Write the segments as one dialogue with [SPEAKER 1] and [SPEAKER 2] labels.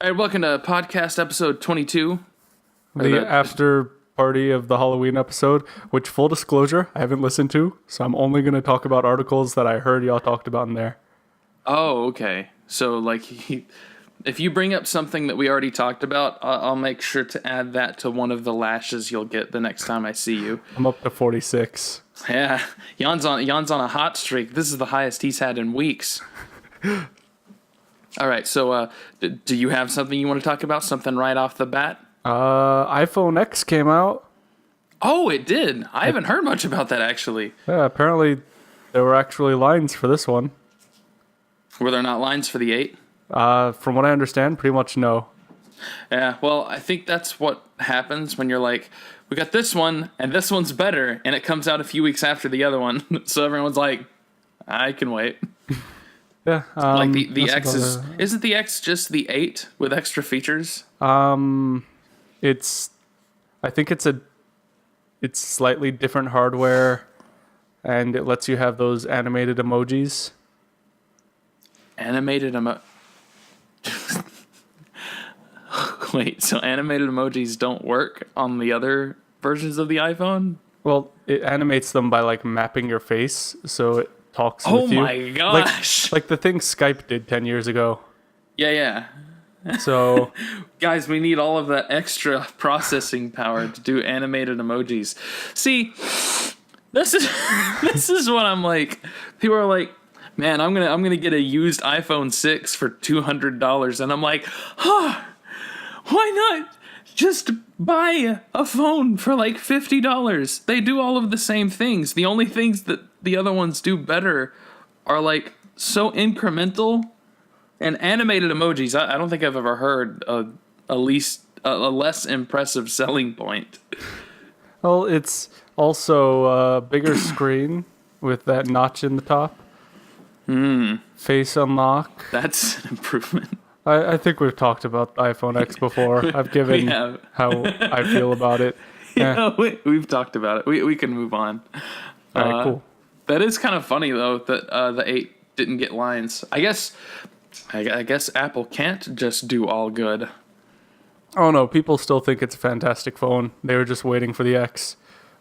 [SPEAKER 1] All right, welcome to podcast episode 22.
[SPEAKER 2] The after party of the Halloween episode, which, full disclosure, I haven't listened to, so I'm only going to talk about articles that I heard y'all talked about in there.
[SPEAKER 1] Oh, okay. So, if you bring up something that we already talked about, I'll make sure to add that to one of the lashes you'll get the next time I see you.
[SPEAKER 2] I'm up to 46.
[SPEAKER 1] Yeah, Jan's on a hot streak. This is the highest he's had in weeks. All right, so do you have something you want to talk about? Something right off the bat?
[SPEAKER 2] iPhone X came out.
[SPEAKER 1] Oh, it did. I haven't heard much about that, actually.
[SPEAKER 2] Yeah, apparently there were actually lines for this one.
[SPEAKER 1] Were there not lines for the 8?
[SPEAKER 2] From what I understand, pretty much no.
[SPEAKER 1] Yeah, well, I think that's what happens when you're like, we got this one, and this one's better, and it comes out a few weeks after the other one. So everyone's like, I can wait.
[SPEAKER 2] Yeah.
[SPEAKER 1] Like the X isn't the X just the 8 with extra features?
[SPEAKER 2] I think it's slightly different hardware, and it lets you have those animated emojis.
[SPEAKER 1] Wait, so animated emojis don't work on the other versions of the iPhone?
[SPEAKER 2] Well, it animates them by like mapping your face, so it talks with you.
[SPEAKER 1] Oh my gosh!
[SPEAKER 2] Like the thing Skype did 10 years ago.
[SPEAKER 1] Yeah.
[SPEAKER 2] So,
[SPEAKER 1] guys, we need all of that extra processing power to do animated emojis. See, this is what I'm like. People are like, man, I'm gonna get a used iPhone 6 for $200, and I'm like, why not just buy a phone for like $50? They do all of the same things. The only things that the other ones do better are like so incremental. And animated emojis, I don't think I've ever heard a less impressive selling point.
[SPEAKER 2] well, it's also a bigger screen with that notch in the top. Face unlock.
[SPEAKER 1] That's an improvement.
[SPEAKER 2] I think we've talked about the iPhone X before. I've given how I feel about it.
[SPEAKER 1] Yeah, we've talked about it. We can move on.
[SPEAKER 2] All right, cool.
[SPEAKER 1] That is kind of funny, though, that the 8 didn't get lines. I guess Apple can't just do all good.
[SPEAKER 2] Oh no, people still think it's a fantastic phone. They were just waiting for the X.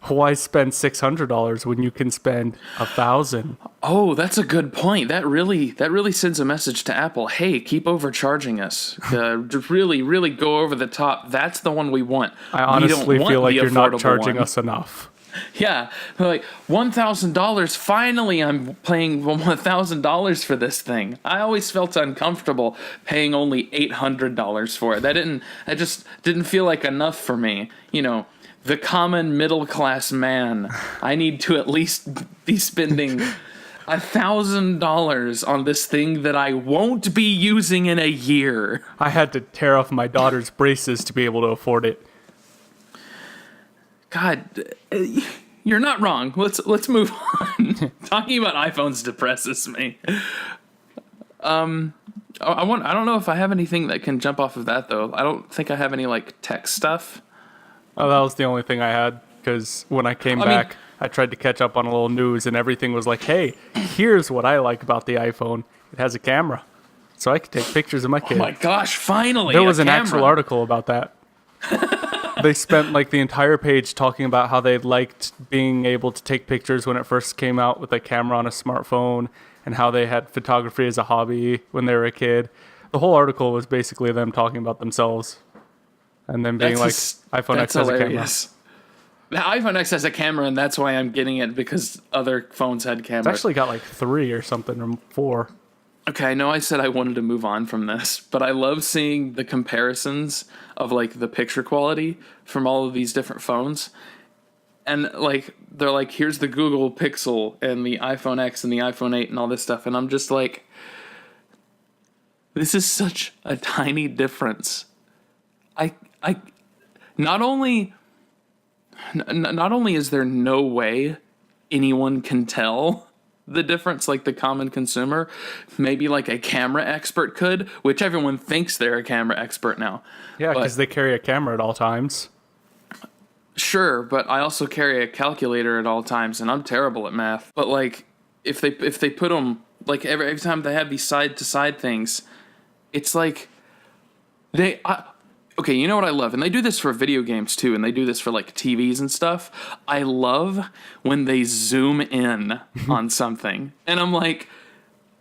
[SPEAKER 2] Why spend $600 when you can spend $1,000?
[SPEAKER 1] Oh, that's a good point. That really sends a message to Apple. Hey, keep overcharging us. Just really go over the top. That's the one we want.
[SPEAKER 2] I honestly feel like you're not charging us enough.
[SPEAKER 1] Yeah, like $1,000. Finally, I'm paying $1,000 for this thing. I always felt uncomfortable paying only $800 for it. That just didn't feel like enough for me. You know, the common middle class man. I need to at least be spending $1,000 on this thing that I won't be using in a year.
[SPEAKER 2] I had to tear off my daughter's braces to be able to afford it.
[SPEAKER 1] God, you're not wrong. Let's move on. Talking about iPhones depresses me. I don't know if I have anything that can jump off of that though. I don't think I have any like tech stuff.
[SPEAKER 2] Oh, that was the only thing I had because when I came back, I tried to catch up on a little news and everything was like, "Hey, here's what I like about the iPhone. It has a camera, so I can take pictures of my kid."
[SPEAKER 1] Oh my gosh! Finally,
[SPEAKER 2] there was an actual article about that. They spent like the entire page talking about how they liked being able to take pictures when it first came out with a camera on a smartphone and how they had photography as a hobby when they were a kid. The whole article was basically them talking about themselves and then being iPhone X has
[SPEAKER 1] hilarious. A camera. The iPhone X has a camera and that's why I'm getting it because other phones had cameras.
[SPEAKER 2] It's actually got like 3 or something or 4.
[SPEAKER 1] Okay, I know I said I wanted to move on from this, but I love seeing the comparisons of like the picture quality from all of these different phones. And like they're like, here's the Google Pixel and the iPhone X and the iPhone 8 and all this stuff. And I'm just like, this is such a tiny difference. I not only is there no way anyone can tell the difference, like the common consumer, maybe like a camera expert could, which everyone thinks they're a camera expert now.
[SPEAKER 2] Yeah, because they carry a camera at all times.
[SPEAKER 1] Sure, but I also carry a calculator at all times, and I'm terrible at math. But like, if they put them like every time they have these side to side things, it's like Okay, you know what I love? And they do this for video games too, and they do this for like TVs and stuff. I love when they zoom in on something. And I'm like,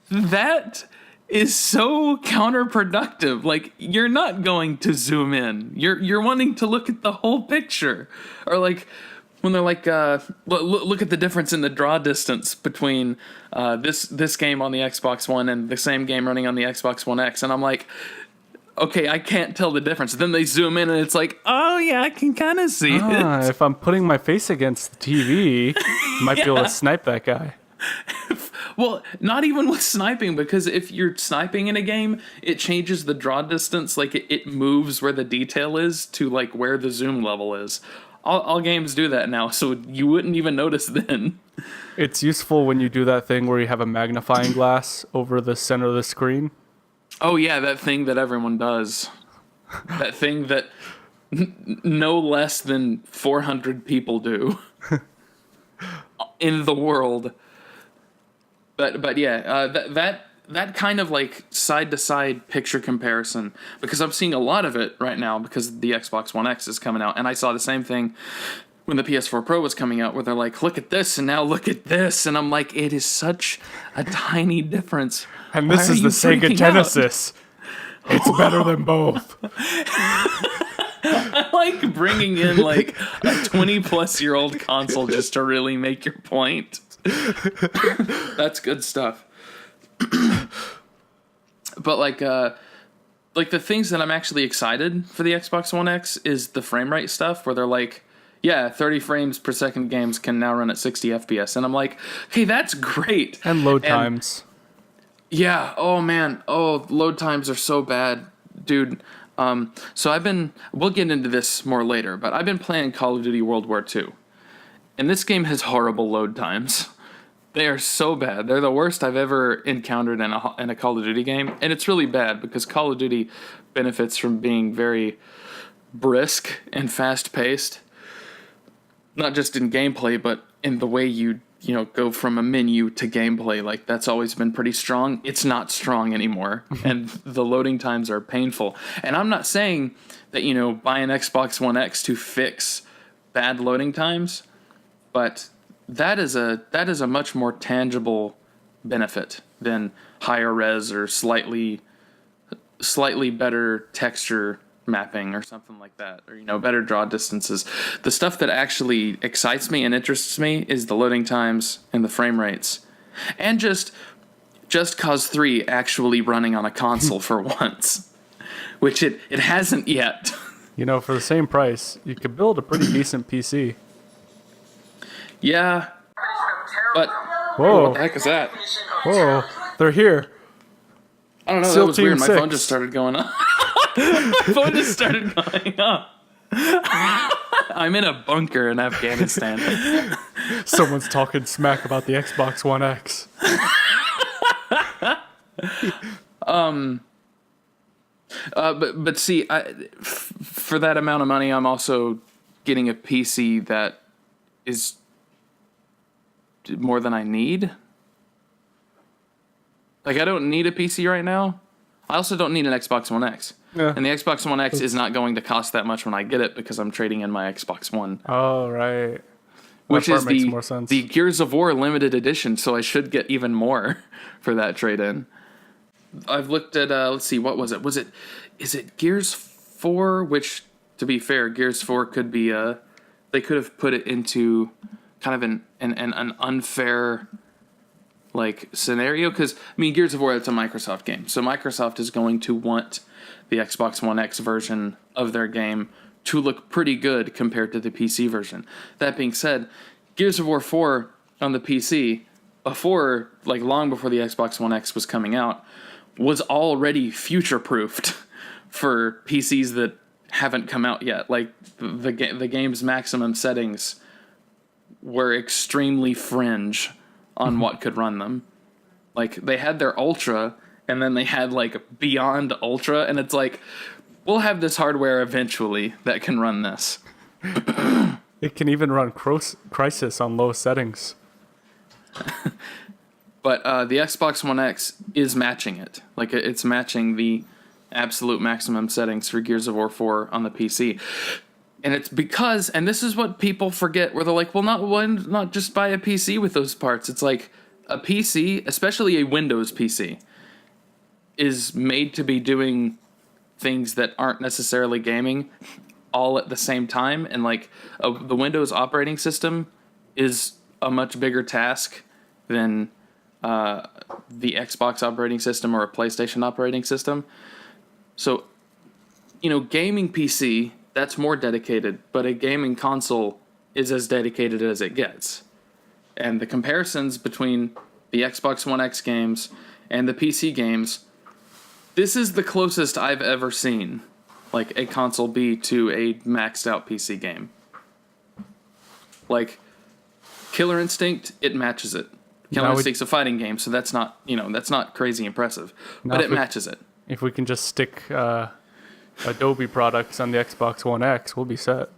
[SPEAKER 1] that is so counterproductive. Like, you're not going to zoom in. You're wanting to look at the whole picture. Or like when they're like, look at the difference in the draw distance between this game on the Xbox One and the same game running on the Xbox One X. And I'm like, okay, I can't tell the difference. Then they zoom in and it's like, oh yeah, I can kind of see it.
[SPEAKER 2] If I'm putting my face against the TV, I might be able to snipe that guy.
[SPEAKER 1] Well, not even with sniping, because if you're sniping in a game, it changes the draw distance. Like it moves where the detail is to like where the zoom level is. All games do that now, so you wouldn't even notice then.
[SPEAKER 2] It's useful when you do that thing where you have a magnifying glass over the center of the screen.
[SPEAKER 1] Oh yeah, that thing that everyone does. That thing that no less than 400 people do in the world. But yeah, that kind of like side to side picture comparison, because I'm seeing a lot of it right now because the Xbox One X is coming out, and I saw the same thing when the PS4 Pro was coming out, where they're like, look at this and now look at this, and I'm like, it is such a tiny difference.
[SPEAKER 2] And this is the Sega Genesis. It's better than both.
[SPEAKER 1] I like bringing in like a 20-plus-year-old console just to really make your point. That's good stuff. But like the things that I'm actually excited for the Xbox One X is the frame rate stuff, where they're like, yeah, 30 frames per second games can now run at 60 FPS. And I'm like, hey, that's great.
[SPEAKER 2] And load times.
[SPEAKER 1] Yeah, oh man. Oh, load times are so bad, dude. So we'll get into this more later, but I've been playing Call of Duty World War II. And this game has horrible load times. They are so bad. They're the worst I've ever encountered in a Call of Duty game. And it's really bad because Call of Duty benefits from being very brisk and fast-paced. Not just in gameplay, but in the way you go from a menu to gameplay. Like, that's always been pretty strong. It's not strong anymore. And the loading times are painful. And I'm not saying that, buy an Xbox One X to fix bad loading times, but that is a much more tangible benefit than higher res or slightly better texture mapping or something like that, or better draw distances. The stuff that actually excites me and interests me is the loading times and the frame rates, and just Cause 3 actually running on a console for once, which it hasn't yet.
[SPEAKER 2] For the same price, you could build a pretty decent PC.
[SPEAKER 1] Yeah, but
[SPEAKER 2] whoa,
[SPEAKER 1] what the heck is that?
[SPEAKER 2] Whoa, they're here.
[SPEAKER 1] I don't know.
[SPEAKER 2] SEAL
[SPEAKER 1] That was
[SPEAKER 2] Team
[SPEAKER 1] weird. My
[SPEAKER 2] 6.
[SPEAKER 1] phone just started going on. My phone just started going on. I'm in a bunker in Afghanistan.
[SPEAKER 2] Someone's talking smack about the Xbox One X.
[SPEAKER 1] But see, for that amount of money, I'm also getting a PC that is more than I need. Like, I don't need a PC right now. I also don't need an Xbox One X. Yeah. And the Xbox One X is not going to cost that much when I get it, because I'm trading in my Xbox One.
[SPEAKER 2] Oh, right.
[SPEAKER 1] Which is the Gears of War limited edition, so I should get even more for that trade-in. I've looked at, let's see, what was it? Is it Gears 4? Which, to be fair, Gears 4 could be, they could have put it into kind of an unfair scenario, because Gears of War, it's a Microsoft game, so Microsoft is going to want the Xbox One X version of their game to look pretty good compared to the PC version. That being said, Gears of War 4 on the PC, long before the Xbox One X was coming out, was already future-proofed for PCs that haven't come out yet. The game's maximum settings were extremely fringe on what could run them. They had their Ultra, and then they had Beyond Ultra, and it's we'll have this hardware eventually that can run this.
[SPEAKER 2] It can even run Crysis on low settings.
[SPEAKER 1] But the Xbox One X is matching it. It's matching the absolute maximum settings for Gears of War 4 on the PC. And it's because, and this is what people forget, where they're like, well, not just buy a PC with those parts. It's like a PC, especially a Windows PC, is made to be doing things that aren't necessarily gaming all at the same time. And like the Windows operating system is a much bigger task than the Xbox operating system or a PlayStation operating system. So, gaming PC, that's more dedicated, but a gaming console is as dedicated as it gets. And the comparisons between the Xbox One X games and the PC games, this is the closest I've ever seen, like, a console be to a maxed out PC game. Like, Killer Instinct, it matches it. Killer Instinct's a fighting game, so that's not crazy impressive, but it matches it.
[SPEAKER 2] If we can just stick Adobe products on the Xbox One X, we'll be set.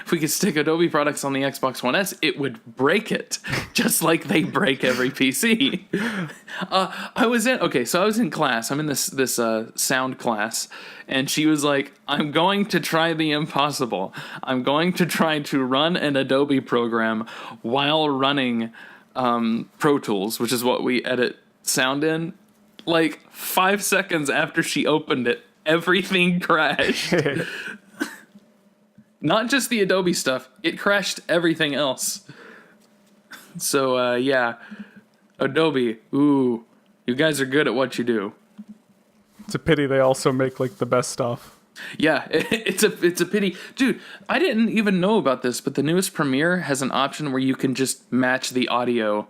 [SPEAKER 1] If we could stick Adobe products on the Xbox One S, it would break it, just like they break every PC. I was in class. I'm in this sound class, and she was like, I'm going to try the impossible. I'm going to try to run an Adobe program while running Pro Tools, which is what we edit sound in. Like 5 seconds after she opened it, everything crashed. Not just the Adobe stuff, it crashed everything else. So, yeah. Adobe, ooh, you guys are good at what you do.
[SPEAKER 2] It's a pity they also make, like, the best stuff.
[SPEAKER 1] Yeah, it's a pity. Dude, I didn't even know about this, but the newest Premiere has an option where you can just match the audio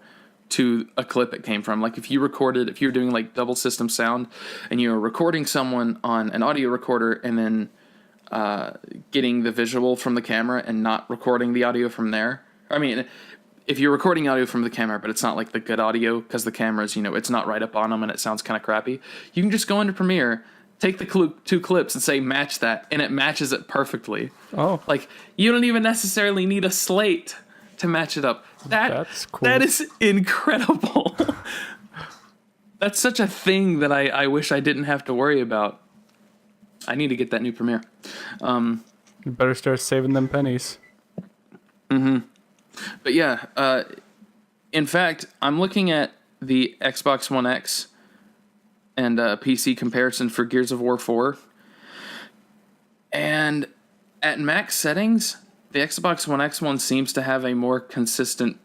[SPEAKER 1] to a clip it came from. Like, if you're doing, like, double system sound, and you're recording someone on an audio recorder, and then getting the visual from the camera and not recording the audio from there. I mean, if you're recording audio from the camera, but it's not like the good audio because the camera's, it's not right up on them and it sounds kind of crappy, you can just go into Premiere, take the two clips and say match that, and it matches it perfectly.
[SPEAKER 2] Oh.
[SPEAKER 1] Like, you don't even necessarily need a slate to match it up.
[SPEAKER 2] That's cool.
[SPEAKER 1] That is incredible. That's such a thing that I wish I didn't have to worry about. I need to get that new Premiere.
[SPEAKER 2] You better start saving them pennies.
[SPEAKER 1] Mm-hmm. But yeah, in fact, I'm looking at the Xbox One X and PC comparison for Gears of War 4. And at max settings, the Xbox One X one seems to have a more consistent,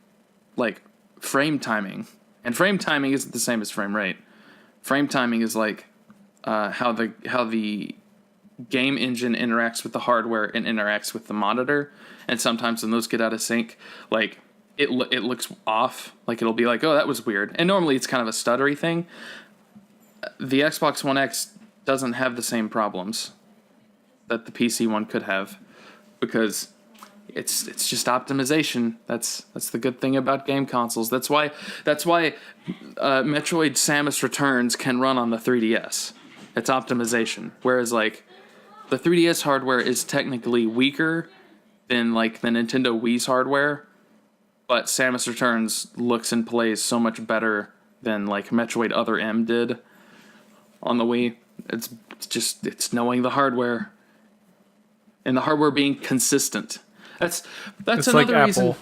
[SPEAKER 1] like, frame timing. And frame timing isn't the same as frame rate. Frame timing is like how the game engine interacts with the hardware and interacts with the monitor, and sometimes when those get out of sync, like it looks off, like it'll be like, oh, that was weird, and normally it's kind of a stuttery thing. The Xbox One X doesn't have the same problems that the PC one could have, because it's just optimization. That's the good thing about game consoles. That's why Metroid Samus Returns can run on the 3DS. It's optimization, whereas like the 3DS hardware is technically weaker than like the Nintendo Wii's hardware, but Samus Returns looks and plays so much better than like Metroid Other M did on the Wii. It's knowing the hardware and the hardware being consistent. That's
[SPEAKER 2] it's
[SPEAKER 1] another
[SPEAKER 2] like
[SPEAKER 1] reason.
[SPEAKER 2] Apple.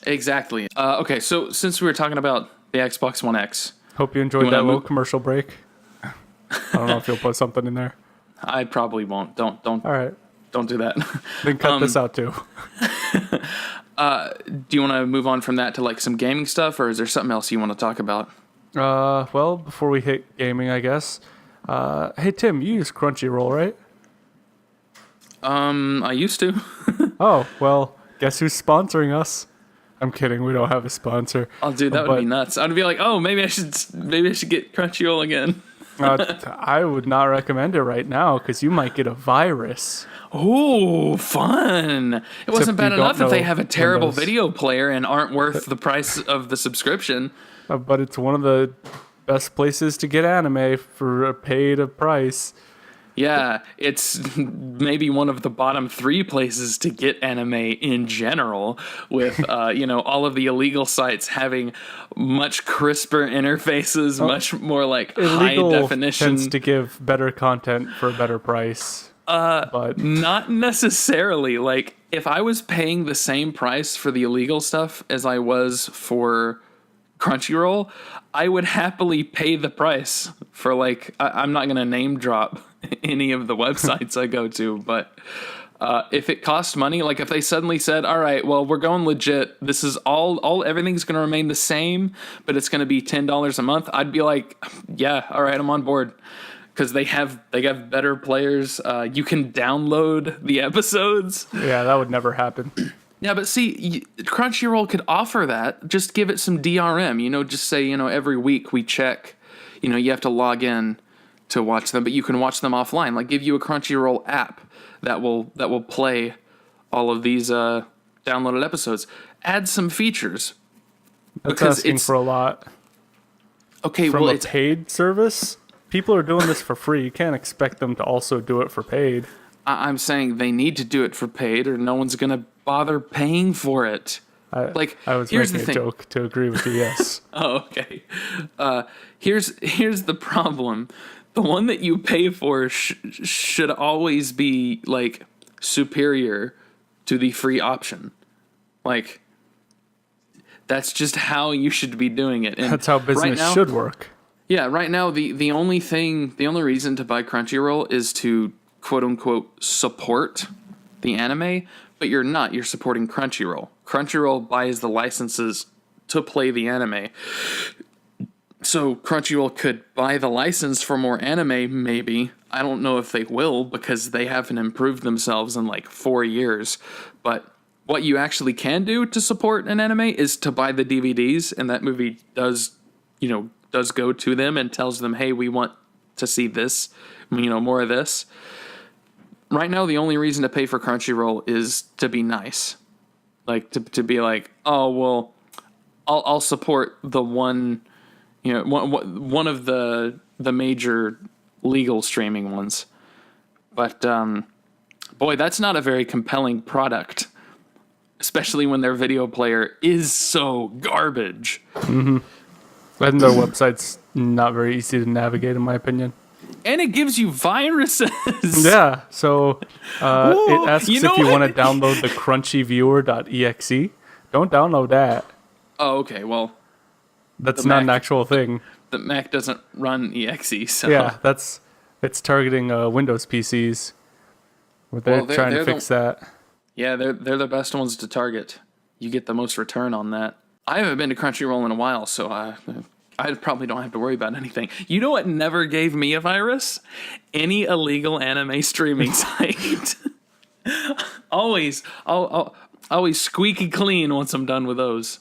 [SPEAKER 1] Exactly. Okay, so since we were talking about the Xbox One X,
[SPEAKER 2] hope you enjoyed that little commercial break. I don't know if you'll put something in there.
[SPEAKER 1] I probably won't. Don't. All
[SPEAKER 2] right.
[SPEAKER 1] Don't do that.
[SPEAKER 2] Then cut this out too.
[SPEAKER 1] Do you want to move on from that to like some gaming stuff, or is there something else you want to talk about?
[SPEAKER 2] Well, before we hit gaming, I guess. Hey Tim, you use Crunchyroll, right?
[SPEAKER 1] I used to.
[SPEAKER 2] Oh, well, guess who's sponsoring us? I'm kidding. We don't have a sponsor.
[SPEAKER 1] Oh, dude, that would be nuts. I'd be like, oh, maybe I should get Crunchyroll again.
[SPEAKER 2] I would not recommend it right now because you might get a virus.
[SPEAKER 1] Oh, fun! It wasn't bad enough that they have a terrible
[SPEAKER 2] Windows
[SPEAKER 1] video player and aren't worth the price of the subscription.
[SPEAKER 2] But it's one of the best places to get anime for a paid price.
[SPEAKER 1] Yeah, it's maybe one of the bottom 3 places to get anime in general, with all of the illegal sites having much crisper interfaces, much more like high
[SPEAKER 2] Illegal
[SPEAKER 1] definition.
[SPEAKER 2] tends to give better content for a better price. But
[SPEAKER 1] Not necessarily. Like, if I was paying the same price for the illegal stuff as I was for Crunchyroll, I would happily pay the price for, like, I'm not going to name drop any of the websites I go to, but if it costs money, like if they suddenly said, all right, well, we're going legit, this is everything's going to remain the same, but it's going to be $10 a month, I'd be like, yeah, all right, I'm on board. Because they have better players. You can download the episodes.
[SPEAKER 2] yeah, that would never happen.
[SPEAKER 1] Yeah, but see, Crunchyroll could offer that. Just give it some DRM. Just say, every week we check. You have to log in to watch them, but you can watch them offline. Like, give you a Crunchyroll app that will play all of these downloaded episodes. Add some features.
[SPEAKER 2] That's asking for a lot.
[SPEAKER 1] Okay,
[SPEAKER 2] From
[SPEAKER 1] well,
[SPEAKER 2] a
[SPEAKER 1] it's
[SPEAKER 2] paid service? People are doing this for free. You can't expect them to also do it for paid.
[SPEAKER 1] I'm saying they need to do it for paid, or no one's gonna bother paying for it.
[SPEAKER 2] I was
[SPEAKER 1] here's
[SPEAKER 2] making
[SPEAKER 1] the
[SPEAKER 2] a
[SPEAKER 1] thing.
[SPEAKER 2] joke to agree with you, yes.
[SPEAKER 1] Oh, okay. Here's the problem. The one that you pay for should always be like superior to the free option. Like, that's just how you should be doing it. And
[SPEAKER 2] That's how business should work.
[SPEAKER 1] Yeah, right now the only reason to buy Crunchyroll is to quote unquote support the anime, but you're not. You're supporting Crunchyroll. Crunchyroll buys the licenses to play the anime. So Crunchyroll could buy the license for more anime, maybe. I don't know if they will, because they haven't improved themselves in like 4 years. But what you actually can do to support an anime is to buy the DVDs, and that movie does go to them and tells them, hey, we want to see this, more of this. Right now, the only reason to pay for Crunchyroll is to be nice. Like, to be like, oh, well, I'll support the one, one of the major legal streaming ones. But, boy, that's not a very compelling product, especially when their video player is so garbage.
[SPEAKER 2] Mm-hmm. And their website's not very easy to navigate, in my opinion.
[SPEAKER 1] And it gives you viruses.
[SPEAKER 2] Yeah, so it asks if you
[SPEAKER 1] what?
[SPEAKER 2] want to download the crunchyviewer.exe. Don't download that.
[SPEAKER 1] Oh, okay, well.
[SPEAKER 2] That's not an actual thing.
[SPEAKER 1] The Mac doesn't run exe, so.
[SPEAKER 2] Yeah, it's targeting Windows PCs. They're trying to fix that.
[SPEAKER 1] Yeah, they're the best ones to target. You get the most return on that. I haven't been to Crunchyroll in a while, so I probably don't have to worry about anything. You know what never gave me a virus? Any illegal anime streaming site. Always squeaky clean once I'm done with those.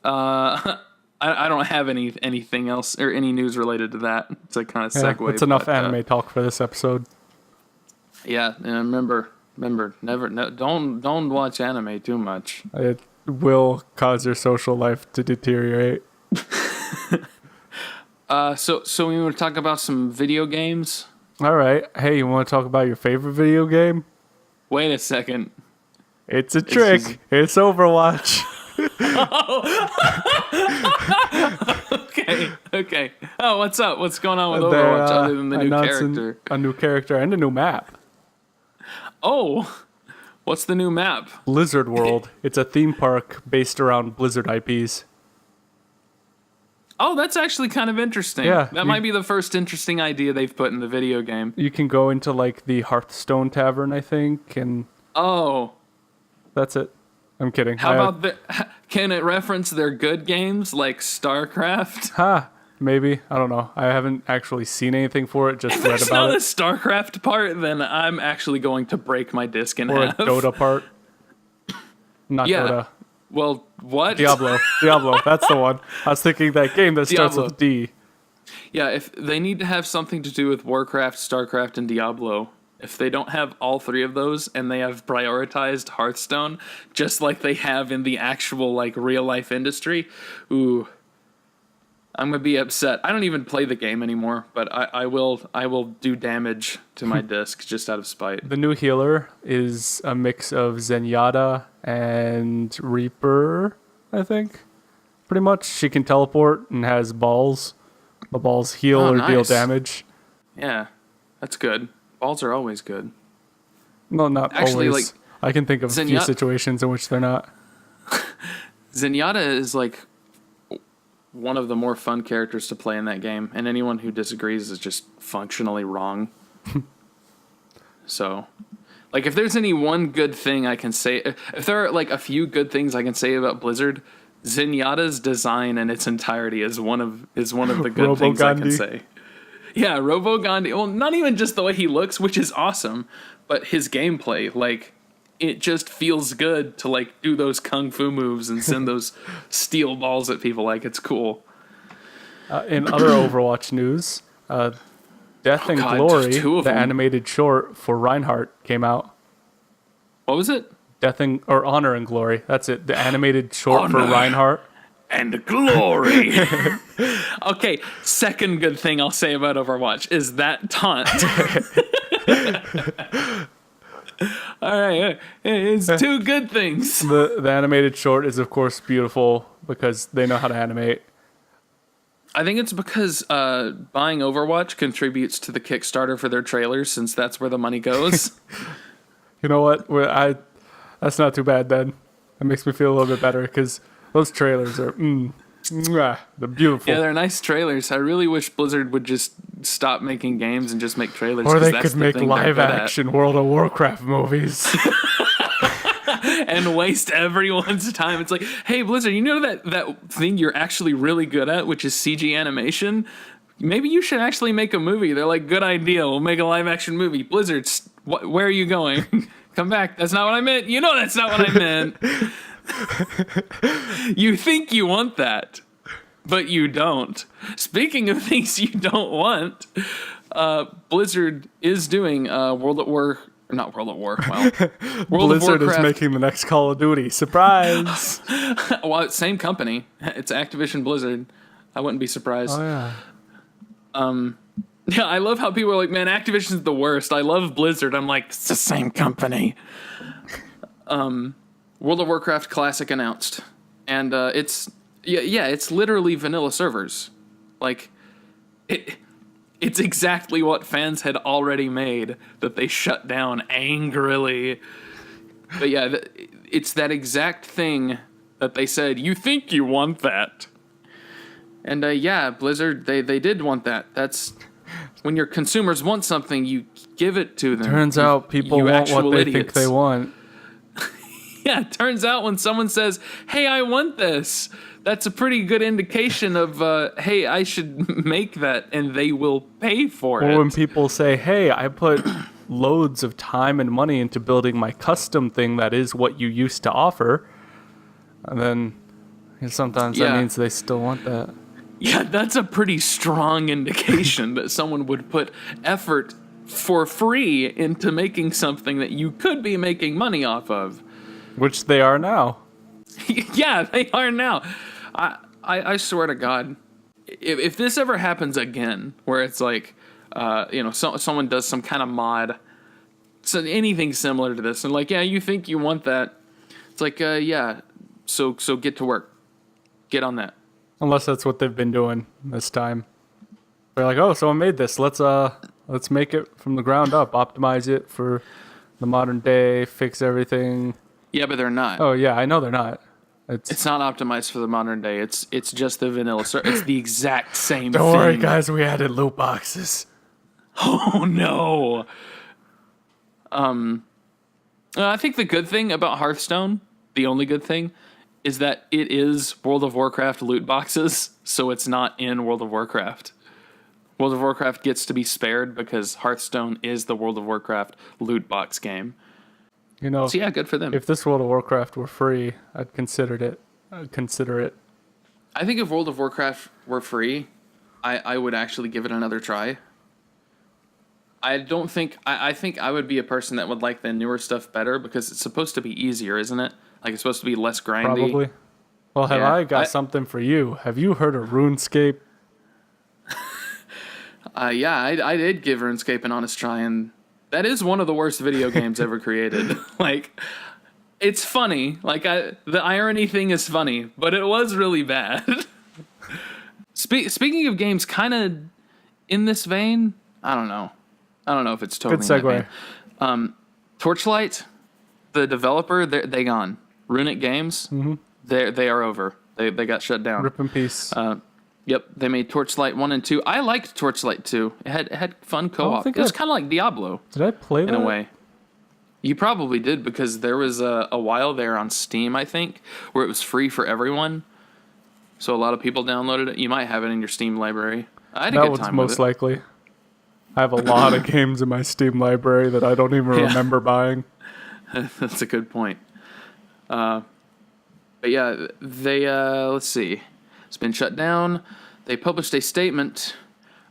[SPEAKER 1] I don't have anything else or any news related to that. It's like kind of segue.
[SPEAKER 2] That's enough anime talk for this episode.
[SPEAKER 1] Yeah, and remember, don't watch anime too much.
[SPEAKER 2] It will cause your social life to deteriorate.
[SPEAKER 1] So we want to talk about some video games.
[SPEAKER 2] All right. Hey, you want to talk about your favorite video game?
[SPEAKER 1] Wait a second.
[SPEAKER 2] It's a trick. It's Overwatch.
[SPEAKER 1] Okay. Oh, what's up? What's going on with Overwatch other than the new character?
[SPEAKER 2] A new character and a new map.
[SPEAKER 1] Oh, what's the new map?
[SPEAKER 2] Blizzard World. It's a theme park based around Blizzard IPs.
[SPEAKER 1] Oh, that's actually kind of interesting.
[SPEAKER 2] Yeah,
[SPEAKER 1] that might be the first interesting idea they've put in the video game.
[SPEAKER 2] You can go into like the Hearthstone Tavern, I think, and that's it. I'm kidding.
[SPEAKER 1] How about can it reference their good games like StarCraft?
[SPEAKER 2] Maybe. I don't know. I haven't actually seen anything for it, just read about it. If there's not
[SPEAKER 1] a StarCraft part, then I'm actually going to break my disc in half.
[SPEAKER 2] Or a Dota part. Not Dota.
[SPEAKER 1] Well, what?
[SPEAKER 2] Diablo, that's the one. I was thinking that game that starts with D.
[SPEAKER 1] Yeah, if they need to have something to do with Warcraft, StarCraft, and Diablo. If they don't have all three of those and they have prioritized Hearthstone, just like they have in the actual like real life industry, ooh, I'm gonna be upset. I don't even play the game anymore, but I will do damage to my disc just out of spite.
[SPEAKER 2] The new healer is a mix of Zenyatta and Reaper, I think. Pretty much. She can teleport and has balls. The balls heal or deal
[SPEAKER 1] nice.
[SPEAKER 2] damage.
[SPEAKER 1] Yeah, that's good. Balls are always good.
[SPEAKER 2] No, not
[SPEAKER 1] Actually,
[SPEAKER 2] always.
[SPEAKER 1] like,
[SPEAKER 2] I can think of a few situations in which they're not.
[SPEAKER 1] Zenyatta is like one of the more fun characters to play in that game, and anyone who disagrees is just functionally wrong. So, like, if there's any one good thing I can say, if there are like a few good things I can say about Blizzard, Zenyatta's design in its entirety is one of the good things I can say. Yeah, Robo Gandhi. Well, not even just the way he looks, which is awesome, but his gameplay, like, it just feels good to like do those kung fu moves and send those steel balls at people. Like, it's cool.
[SPEAKER 2] In other Overwatch news, Death and Glory, the animated short for Reinhardt, came out.
[SPEAKER 1] What was it?
[SPEAKER 2] Honor and Glory. That's it. The animated short for Reinhardt.
[SPEAKER 1] And Glory. Okay, second good thing I'll say about Overwatch is that taunt. All right, it's two good things.
[SPEAKER 2] The animated short is, of course, beautiful because they know how to animate.
[SPEAKER 1] I think it's because buying Overwatch contributes to the Kickstarter for their trailers, since that's where the money goes.
[SPEAKER 2] You know what? That's not too bad then. That makes me feel a little bit better because those trailers are, they're beautiful.
[SPEAKER 1] Yeah, they're nice trailers. I really wish Blizzard would just stop making games and just make trailers.
[SPEAKER 2] Or they could make live-action World of Warcraft movies.
[SPEAKER 1] And waste everyone's time. It's like, hey, Blizzard, you know that thing you're actually really good at, which is CG animation? Maybe you should actually make a movie. They're like, good idea. We'll make a live-action movie. Blizzard, where are you going? Come back. That's not what I meant. You know that's not what I meant. You think you want that, but you don't. Speaking of things you don't want, Blizzard is doing World of Warcraft.
[SPEAKER 2] Blizzard is making the next Call of Duty. Surprise!
[SPEAKER 1] Well, same company. It's Activision Blizzard. I wouldn't be surprised.
[SPEAKER 2] Oh, yeah.
[SPEAKER 1] Yeah, I love how people are like, man, Activision's the worst. I love Blizzard. I'm like, it's the same company. World of Warcraft Classic announced. And it's literally vanilla servers. Like, it's exactly what fans had already made that they shut down angrily. But yeah, it's that exact thing that they said, you think you want that. And yeah, Blizzard, they did want that. That's when your consumers want something, you give it to them.
[SPEAKER 2] Turns out people want what they think they want.
[SPEAKER 1] Yeah, it turns out when someone says, hey, I want this, that's a pretty good indication of, hey, I should make that, and they will pay for it.
[SPEAKER 2] Or when people say, hey, I put loads of time and money into building my custom thing that is what you used to offer, and then sometimes that means they still want that.
[SPEAKER 1] Yeah, that's a pretty strong indication that someone would put effort for free into making something that you could be making money off of.
[SPEAKER 2] Which they are now.
[SPEAKER 1] Yeah, they are now. I swear to God, if this ever happens again, where it's like, someone does some kind of mod, so anything similar to this, and like, yeah, you think you want that, it's like, yeah, so get to work, get on that.
[SPEAKER 2] Unless that's what they've been doing this time. They're like, oh, someone made this. Let's make it from the ground up, optimize it for the modern day, fix everything.
[SPEAKER 1] Yeah, but they're not.
[SPEAKER 2] Oh yeah, I know they're not.
[SPEAKER 1] It's not optimized for the modern day. It's just the vanilla. It's the exact same thing.
[SPEAKER 2] Don't worry, guys. We added loot boxes.
[SPEAKER 1] Oh no. I think the good thing about Hearthstone, the only good thing, is that it is World of Warcraft loot boxes, so it's not in World of Warcraft. World of Warcraft gets to be spared because Hearthstone is the World of Warcraft loot box game.
[SPEAKER 2] You know,
[SPEAKER 1] so yeah, good for them.
[SPEAKER 2] If this World of Warcraft were free, I'd consider it. I
[SPEAKER 1] think if World of Warcraft were free, I would actually give it another try. I think I would be a person that would like the newer stuff better because it's supposed to be easier, isn't it? Like, it's supposed to be less grindy.
[SPEAKER 2] Probably. Well, I got something for you. Have you heard of RuneScape?
[SPEAKER 1] Yeah, I did give RuneScape an honest try, and that is one of the worst video games ever created. Like, it's funny. Like, the irony thing is funny, but it was really bad. Speaking of games kind of in this vein, I don't know if it's totally
[SPEAKER 2] Good
[SPEAKER 1] in that
[SPEAKER 2] segue.
[SPEAKER 1] vein. Torchlight, the developer, they gone. Runic Games, they are over. They got shut down.
[SPEAKER 2] Rip in peace.
[SPEAKER 1] Yep, they made Torchlight 1 and 2. I liked Torchlight 2. It had fun co-op. It was kind of like Diablo.
[SPEAKER 2] Did I play that?
[SPEAKER 1] In a way. You probably did, because there was a while there on Steam, I think, where it was free for everyone. So a lot of people downloaded it. You might have it in your Steam library. I had a good time with it.
[SPEAKER 2] That was most likely. I have a lot of games in my Steam library that I don't even remember buying.
[SPEAKER 1] That's a good point. But yeah, they, let's see. It's been shut down. They published a statement.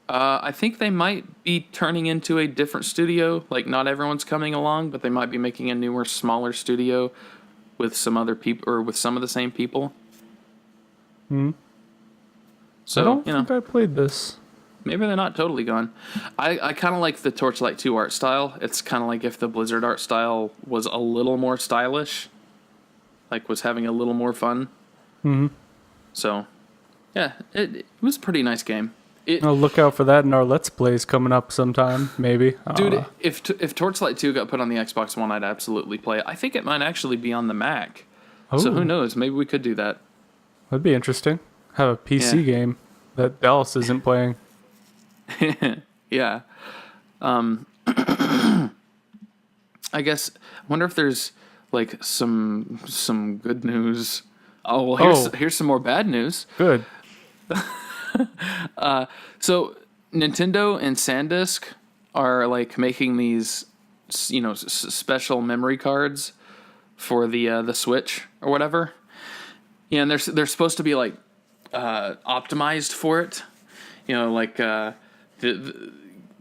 [SPEAKER 1] I think they might be turning into a different studio. Like, not everyone's coming along, but they might be making a newer, smaller studio with some other people, or with some of the same people. So,
[SPEAKER 2] I don't think I played this.
[SPEAKER 1] Maybe they're not totally gone. I kind of like the Torchlight 2 art style. It's kind of like if the Blizzard art style was a little more stylish. Like, was having a little more fun. So, yeah, it was a pretty nice game.
[SPEAKER 2] Look out for that in our Let's Plays coming up sometime, maybe.
[SPEAKER 1] Dude, if Torchlight 2 got put on the Xbox One, I'd absolutely play it. I think it might actually be on the Mac. So who knows? Maybe we could do that.
[SPEAKER 2] That'd be interesting. Have a PC game that Dallas isn't playing.
[SPEAKER 1] Yeah. I guess, I wonder if there's, like, some good news. Oh, well, here's some more bad news.
[SPEAKER 2] Good.
[SPEAKER 1] So Nintendo and SanDisk are, like, making these, special memory cards for the Switch or whatever. Yeah, and they're supposed to be, like, optimized for it.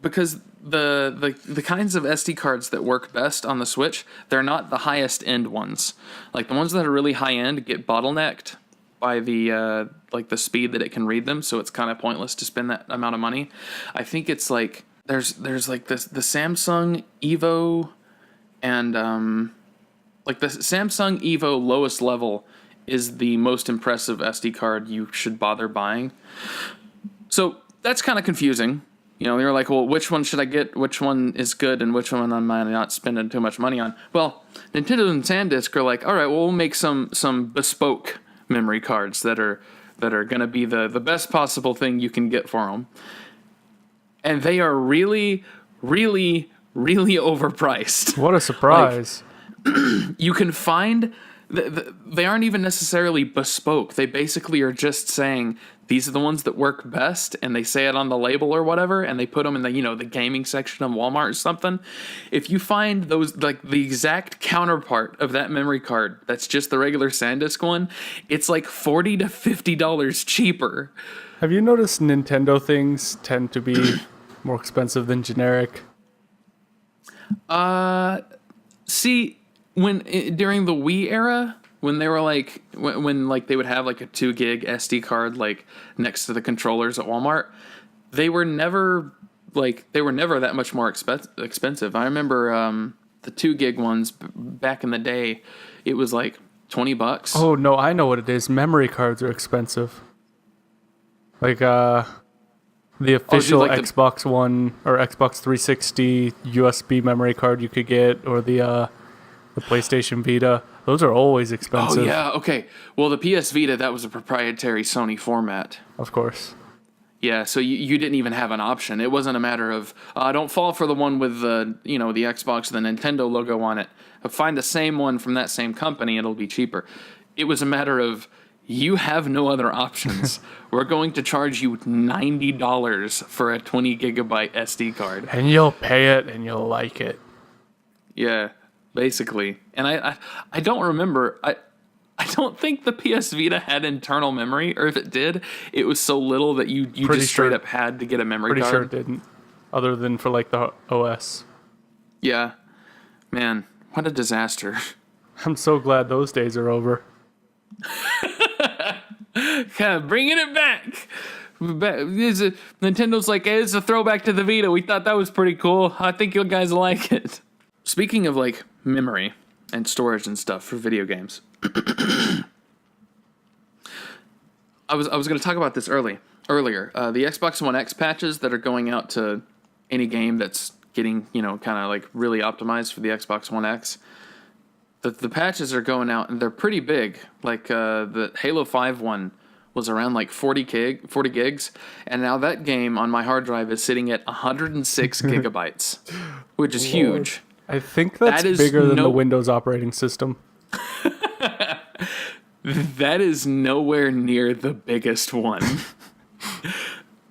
[SPEAKER 1] Because the kinds of SD cards that work best on the Switch, they're not the highest end ones. Like, the ones that are really high end get bottlenecked by the the speed that it can read them, so it's kind of pointless to spend that amount of money. I think it's like there's like the Samsung Evo, and like the Samsung Evo lowest level is the most impressive SD card you should bother buying. So that's kind of confusing. You're like, well, which one should I get? Which one is good, and which one am I not spending too much money on? Well, Nintendo and SanDisk are like, all right, well, we'll make some bespoke memory cards that are going to be the best possible thing you can get for them. And they are really, really, really overpriced.
[SPEAKER 2] What a surprise.
[SPEAKER 1] Like, you can find... they aren't even necessarily bespoke. They basically are just saying, these are the ones that work best, and they say it on the label or whatever, and they put them in the, the gaming section of Walmart or something. If you find those, like, the exact counterpart of that memory card, that's just the regular SanDisk one, it's like $40 to $50 cheaper.
[SPEAKER 2] Have you noticed Nintendo things tend to be more expensive than generic?
[SPEAKER 1] See, during the Wii era, when they were like, when like they would have like a 2 gig SD card like next to the controllers at Walmart, they were never that much more expensive. I remember the 2 gig ones back in the day, it was like $20.
[SPEAKER 2] Oh no, I know what it is. Memory cards are expensive. Like the official Xbox One or Xbox 360 USB memory card you could get, or the PlayStation Vita. Those are always expensive.
[SPEAKER 1] Oh, yeah, okay. Well, the PS Vita, that was a proprietary Sony format.
[SPEAKER 2] Of course.
[SPEAKER 1] Yeah, so you didn't even have an option. It wasn't a matter of, don't fall for the one with the, the Xbox, the Nintendo logo on it. Find the same one from that same company, it'll be cheaper. It was a matter of, you have no other options. We're going to charge you $90 for a 20 gigabyte SD card.
[SPEAKER 2] And you'll pay it, and you'll like it.
[SPEAKER 1] Yeah. Basically. And I don't remember. I don't think the PS Vita had internal memory, or if it did, it was so little that you just straight up had to get a memory card.
[SPEAKER 2] Pretty sure it didn't, other than for like the OS.
[SPEAKER 1] Yeah. Man, what a disaster.
[SPEAKER 2] I'm so glad those days are over.
[SPEAKER 1] Kind of bringing it back. Nintendo's like, hey, it's a throwback to the Vita. We thought that was pretty cool. I think you guys like it. Speaking of like memory and storage and stuff for video games, I was going to talk about this earlier. The Xbox One X patches that are going out to any game that's getting, kind of like really optimized for the Xbox One X. The patches are going out and they're pretty big. Like the Halo 5 one was around like 40 gigs, and now that game on my hard drive is sitting at 106 gigabytes, which is huge.
[SPEAKER 2] I think that's bigger than the Windows operating system.
[SPEAKER 1] That is nowhere near the biggest one.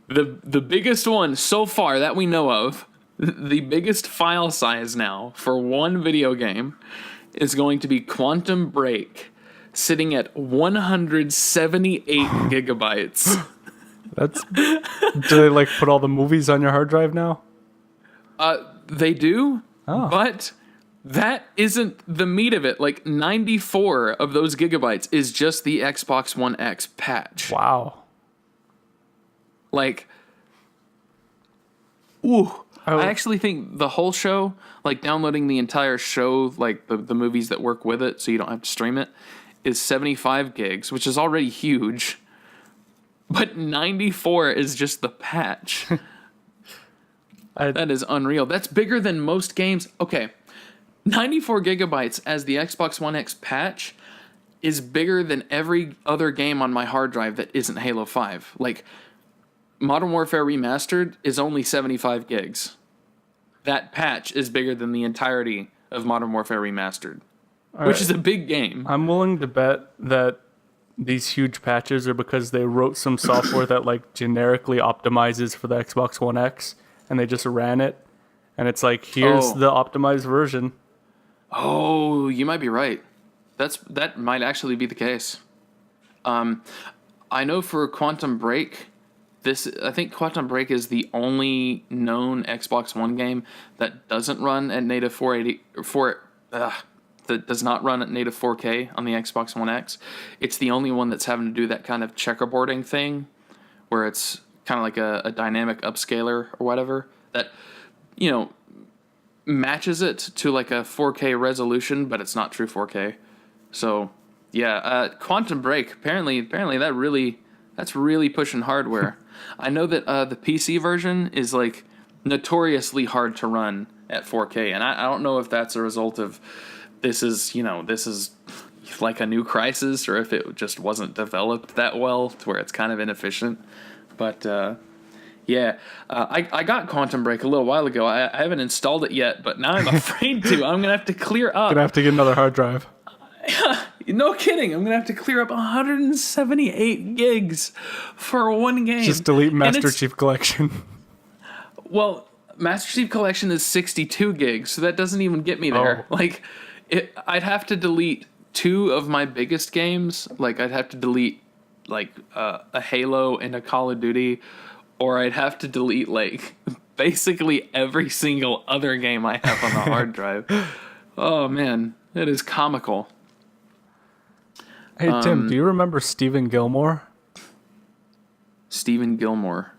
[SPEAKER 1] The biggest one so far that we know of, the biggest file size now for one video game is going to be Quantum Break, sitting at 178 gigabytes. Do they like put all the movies on your hard drive now? They do, but that isn't the meat of it. Like 94 of those gigabytes is just the Xbox One X patch.
[SPEAKER 2] Wow.
[SPEAKER 1] Like, I actually think the whole show, like downloading the entire show, like the movies that work with it so you don't have to stream it, is 75 gigs, which is already huge. But 94 is just the patch. That is unreal. That's bigger than most games. Okay, 94 gigabytes as the Xbox One X patch is bigger than every other game on my hard drive that isn't Halo 5. Like, Modern Warfare Remastered is only 75 gigs. That patch is bigger than the entirety of Modern Warfare Remastered, which is a big game.
[SPEAKER 2] I'm willing to bet that these huge patches are because they wrote some software that like generically optimizes for the Xbox One X, and they just ran it, and it's like, here's the optimized version.
[SPEAKER 1] Oh, you might be right. That might actually be the case. I know for Quantum Break, I think Quantum Break is the only known Xbox One game that doesn't run at native 480 that does not run at native 4K on the Xbox One X. It's the only one that's having to do that kind of checkerboarding thing, where it's kind of like a dynamic upscaler or whatever that, matches it to like a 4K resolution, but it's not true 4K. So yeah, Quantum Break apparently that's really pushing hardware. I know that the PC version is like notoriously hard to run at 4K, and I don't know if that's a result of this is like a new Crysis, or if it just wasn't developed that well to where it's kind of inefficient. But I got Quantum Break a little while ago. I haven't installed it yet, but now I'm afraid to. I'm gonna have to clear up.
[SPEAKER 2] Gonna have to get another hard drive.
[SPEAKER 1] No kidding. I'm gonna have to clear up 178 gigs for one game.
[SPEAKER 2] Just delete Master Chief Collection.
[SPEAKER 1] Well, Master Chief Collection is 62 gigs, so that doesn't even get me there. I'd have to delete 2 of my biggest games. Like, I'd have to delete a Halo and a Call of Duty, or I'd have to delete like basically every single other game I have on the hard drive. Oh man, it is comical.
[SPEAKER 2] Hey Tim, do you remember Stephen Gilmore?
[SPEAKER 1] Stephen Gilmore.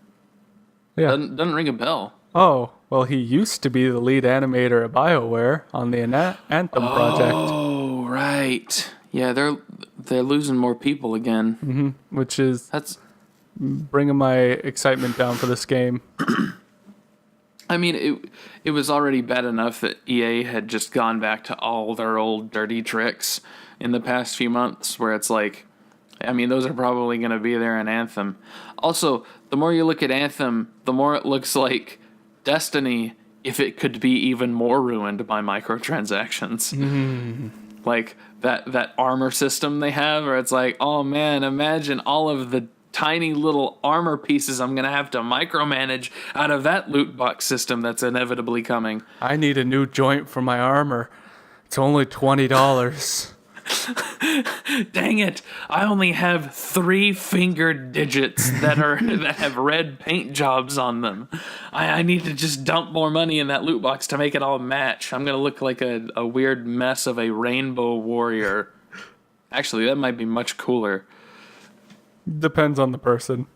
[SPEAKER 2] Yeah.
[SPEAKER 1] Doesn't ring a bell.
[SPEAKER 2] Oh, well, he used to be the lead animator at BioWare on the Anthem project.
[SPEAKER 1] Oh, right. Yeah, they're losing more people again.
[SPEAKER 2] Mm-hmm. Which is bringing my excitement down for this game.
[SPEAKER 1] I mean, it was already bad enough that EA had just gone back to all their old dirty tricks in the past few months, where it's like, I mean, those are probably going to be there in Anthem. Also, the more you look at Anthem, the more it looks like Destiny, if it could be even more ruined by microtransactions. Mm. Like that armor system they have, where it's like, oh man, imagine all of the tiny little armor pieces I'm going to have to micromanage out of that loot box system that's inevitably coming.
[SPEAKER 2] I need a new joint for my armor. It's only $20.
[SPEAKER 1] Dang it! I only have 3 finger digits that have red paint jobs on them. I need to just dump more money in that loot box to make it all match. I'm gonna look like a weird mess of a rainbow warrior. Actually, that might be much cooler.
[SPEAKER 2] Depends on the person.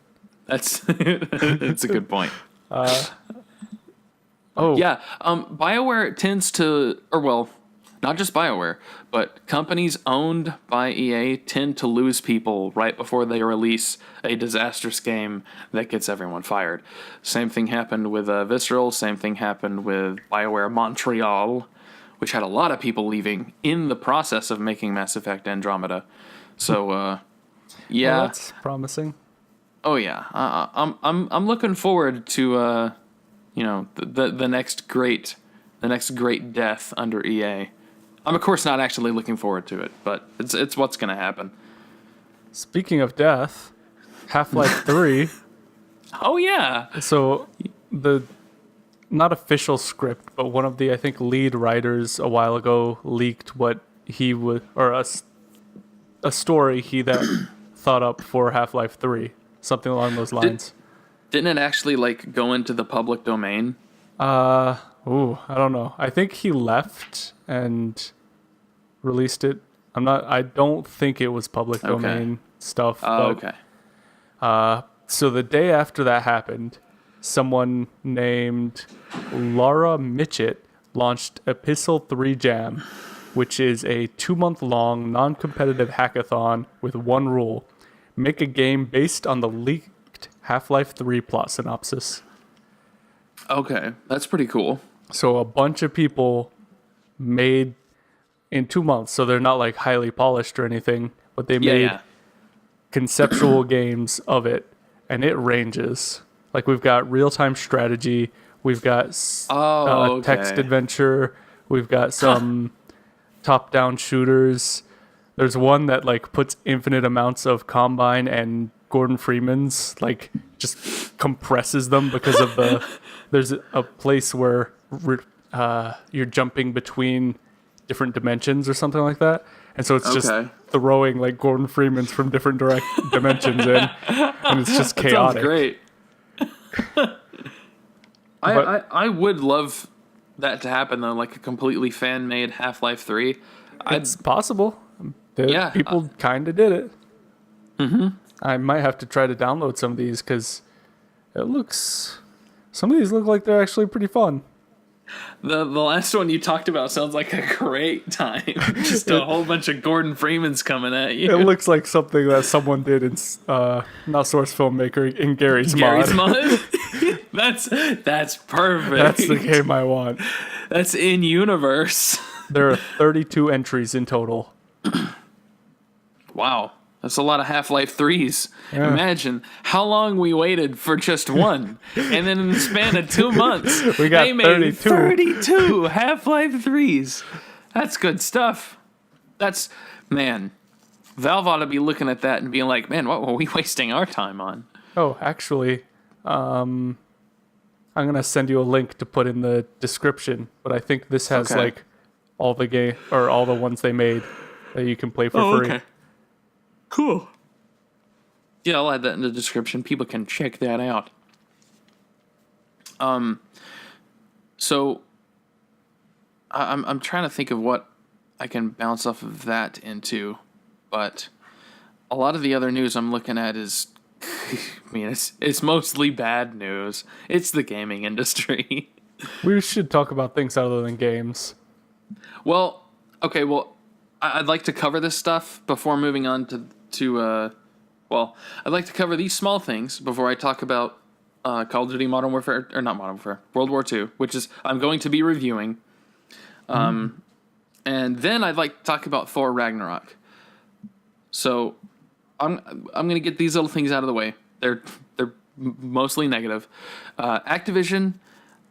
[SPEAKER 1] That's that's a good point.
[SPEAKER 2] Oh,
[SPEAKER 1] Yeah, BioWare tends to, or well, not just BioWare, but companies owned by EA tend to lose people right before they release a disastrous game that gets everyone fired. Same thing happened with Visceral. Same thing happened with BioWare Montreal, which had a lot of people leaving in the process of making Mass Effect Andromeda. So, yeah.
[SPEAKER 2] well, that's promising.
[SPEAKER 1] Oh yeah, I'm looking forward to the next great death under EA. I'm of course not actually looking forward to it, but it's what's gonna happen.
[SPEAKER 2] Speaking of death, Half-Life 3.
[SPEAKER 1] Oh yeah,
[SPEAKER 2] So the not official script, but one of the I think lead writers a while ago leaked what he would or a story he that thought up for Half-Life 3, something along those lines.
[SPEAKER 1] didn't it actually like go into the public domain?
[SPEAKER 2] I don't know. I think he left and released it. I don't think it was public domain stuff.
[SPEAKER 1] Oh,
[SPEAKER 2] But,
[SPEAKER 1] okay.
[SPEAKER 2] So the day after that happened, someone named Laura Mitchett launched Epistle 3 Jam, which is a 2-month-long non-competitive hackathon with one rule: make a game based on the leaked Half-Life 3 plot synopsis.
[SPEAKER 1] Okay, that's pretty cool.
[SPEAKER 2] So a bunch of people made in 2 months, so they're not like highly polished or anything, but they made
[SPEAKER 1] Yeah.
[SPEAKER 2] conceptual games of it, and it ranges. Like we've got real-time strategy, we've got a text
[SPEAKER 1] Okay.
[SPEAKER 2] adventure, we've got some top-down shooters. There's one that like puts infinite amounts of Combine and Gordon Freeman's, like just compresses them because of the. There's a place where you're jumping between different dimensions or something like that, and so it's just
[SPEAKER 1] Okay.
[SPEAKER 2] throwing like Gordon Freeman's from different dimensions in, and it's just chaotic.
[SPEAKER 1] Sounds great. I would love that to happen though, like a completely fan-made Half-Life 3.
[SPEAKER 2] It's possible.
[SPEAKER 1] Yeah.
[SPEAKER 2] People kind of did it. Mm-hmm. I might have to try to download some of these because some of these look like they're actually pretty fun.
[SPEAKER 1] The last one you talked about sounds like a great time. Just a whole bunch of Gordon Freemans coming at you.
[SPEAKER 2] It looks like something that someone did in not Source Filmmaker in Gary's
[SPEAKER 1] Gary's
[SPEAKER 2] mod.
[SPEAKER 1] mod. That's perfect.
[SPEAKER 2] That's the game I want.
[SPEAKER 1] That's in universe.
[SPEAKER 2] There are 32 entries in total.
[SPEAKER 1] Wow. That's a lot of Half-Life 3s.
[SPEAKER 2] Yeah.
[SPEAKER 1] Imagine how long we waited for just one. And then in the span of 2 months,
[SPEAKER 2] We got
[SPEAKER 1] they made
[SPEAKER 2] 32.
[SPEAKER 1] 32 Half-Life 3s. That's good stuff. Man, Valve ought to be looking at that and being like, man, what were we wasting our time on?
[SPEAKER 2] Oh, actually, I'm gonna send you a link to put in the description. But I think this has
[SPEAKER 1] Okay.
[SPEAKER 2] like all the game or all the ones they made that you can play for free.
[SPEAKER 1] Cool. Yeah, I'll add that in the description. People can check that out. So I'm trying to think of what I can bounce off of that into, but a lot of the other news I'm looking at is, I mean, it's mostly bad news. It's the gaming industry.
[SPEAKER 2] We should talk about things other than games.
[SPEAKER 1] Well, okay, well, I'd like to cover this stuff before moving on to I'd like to cover these small things before I talk about Call of Duty Modern Warfare, or not Modern Warfare, World War II, which is I'm going to be reviewing. And then I'd like to talk about Thor Ragnarok. So I'm going to get these little things out of the way. They're mostly negative. Activision,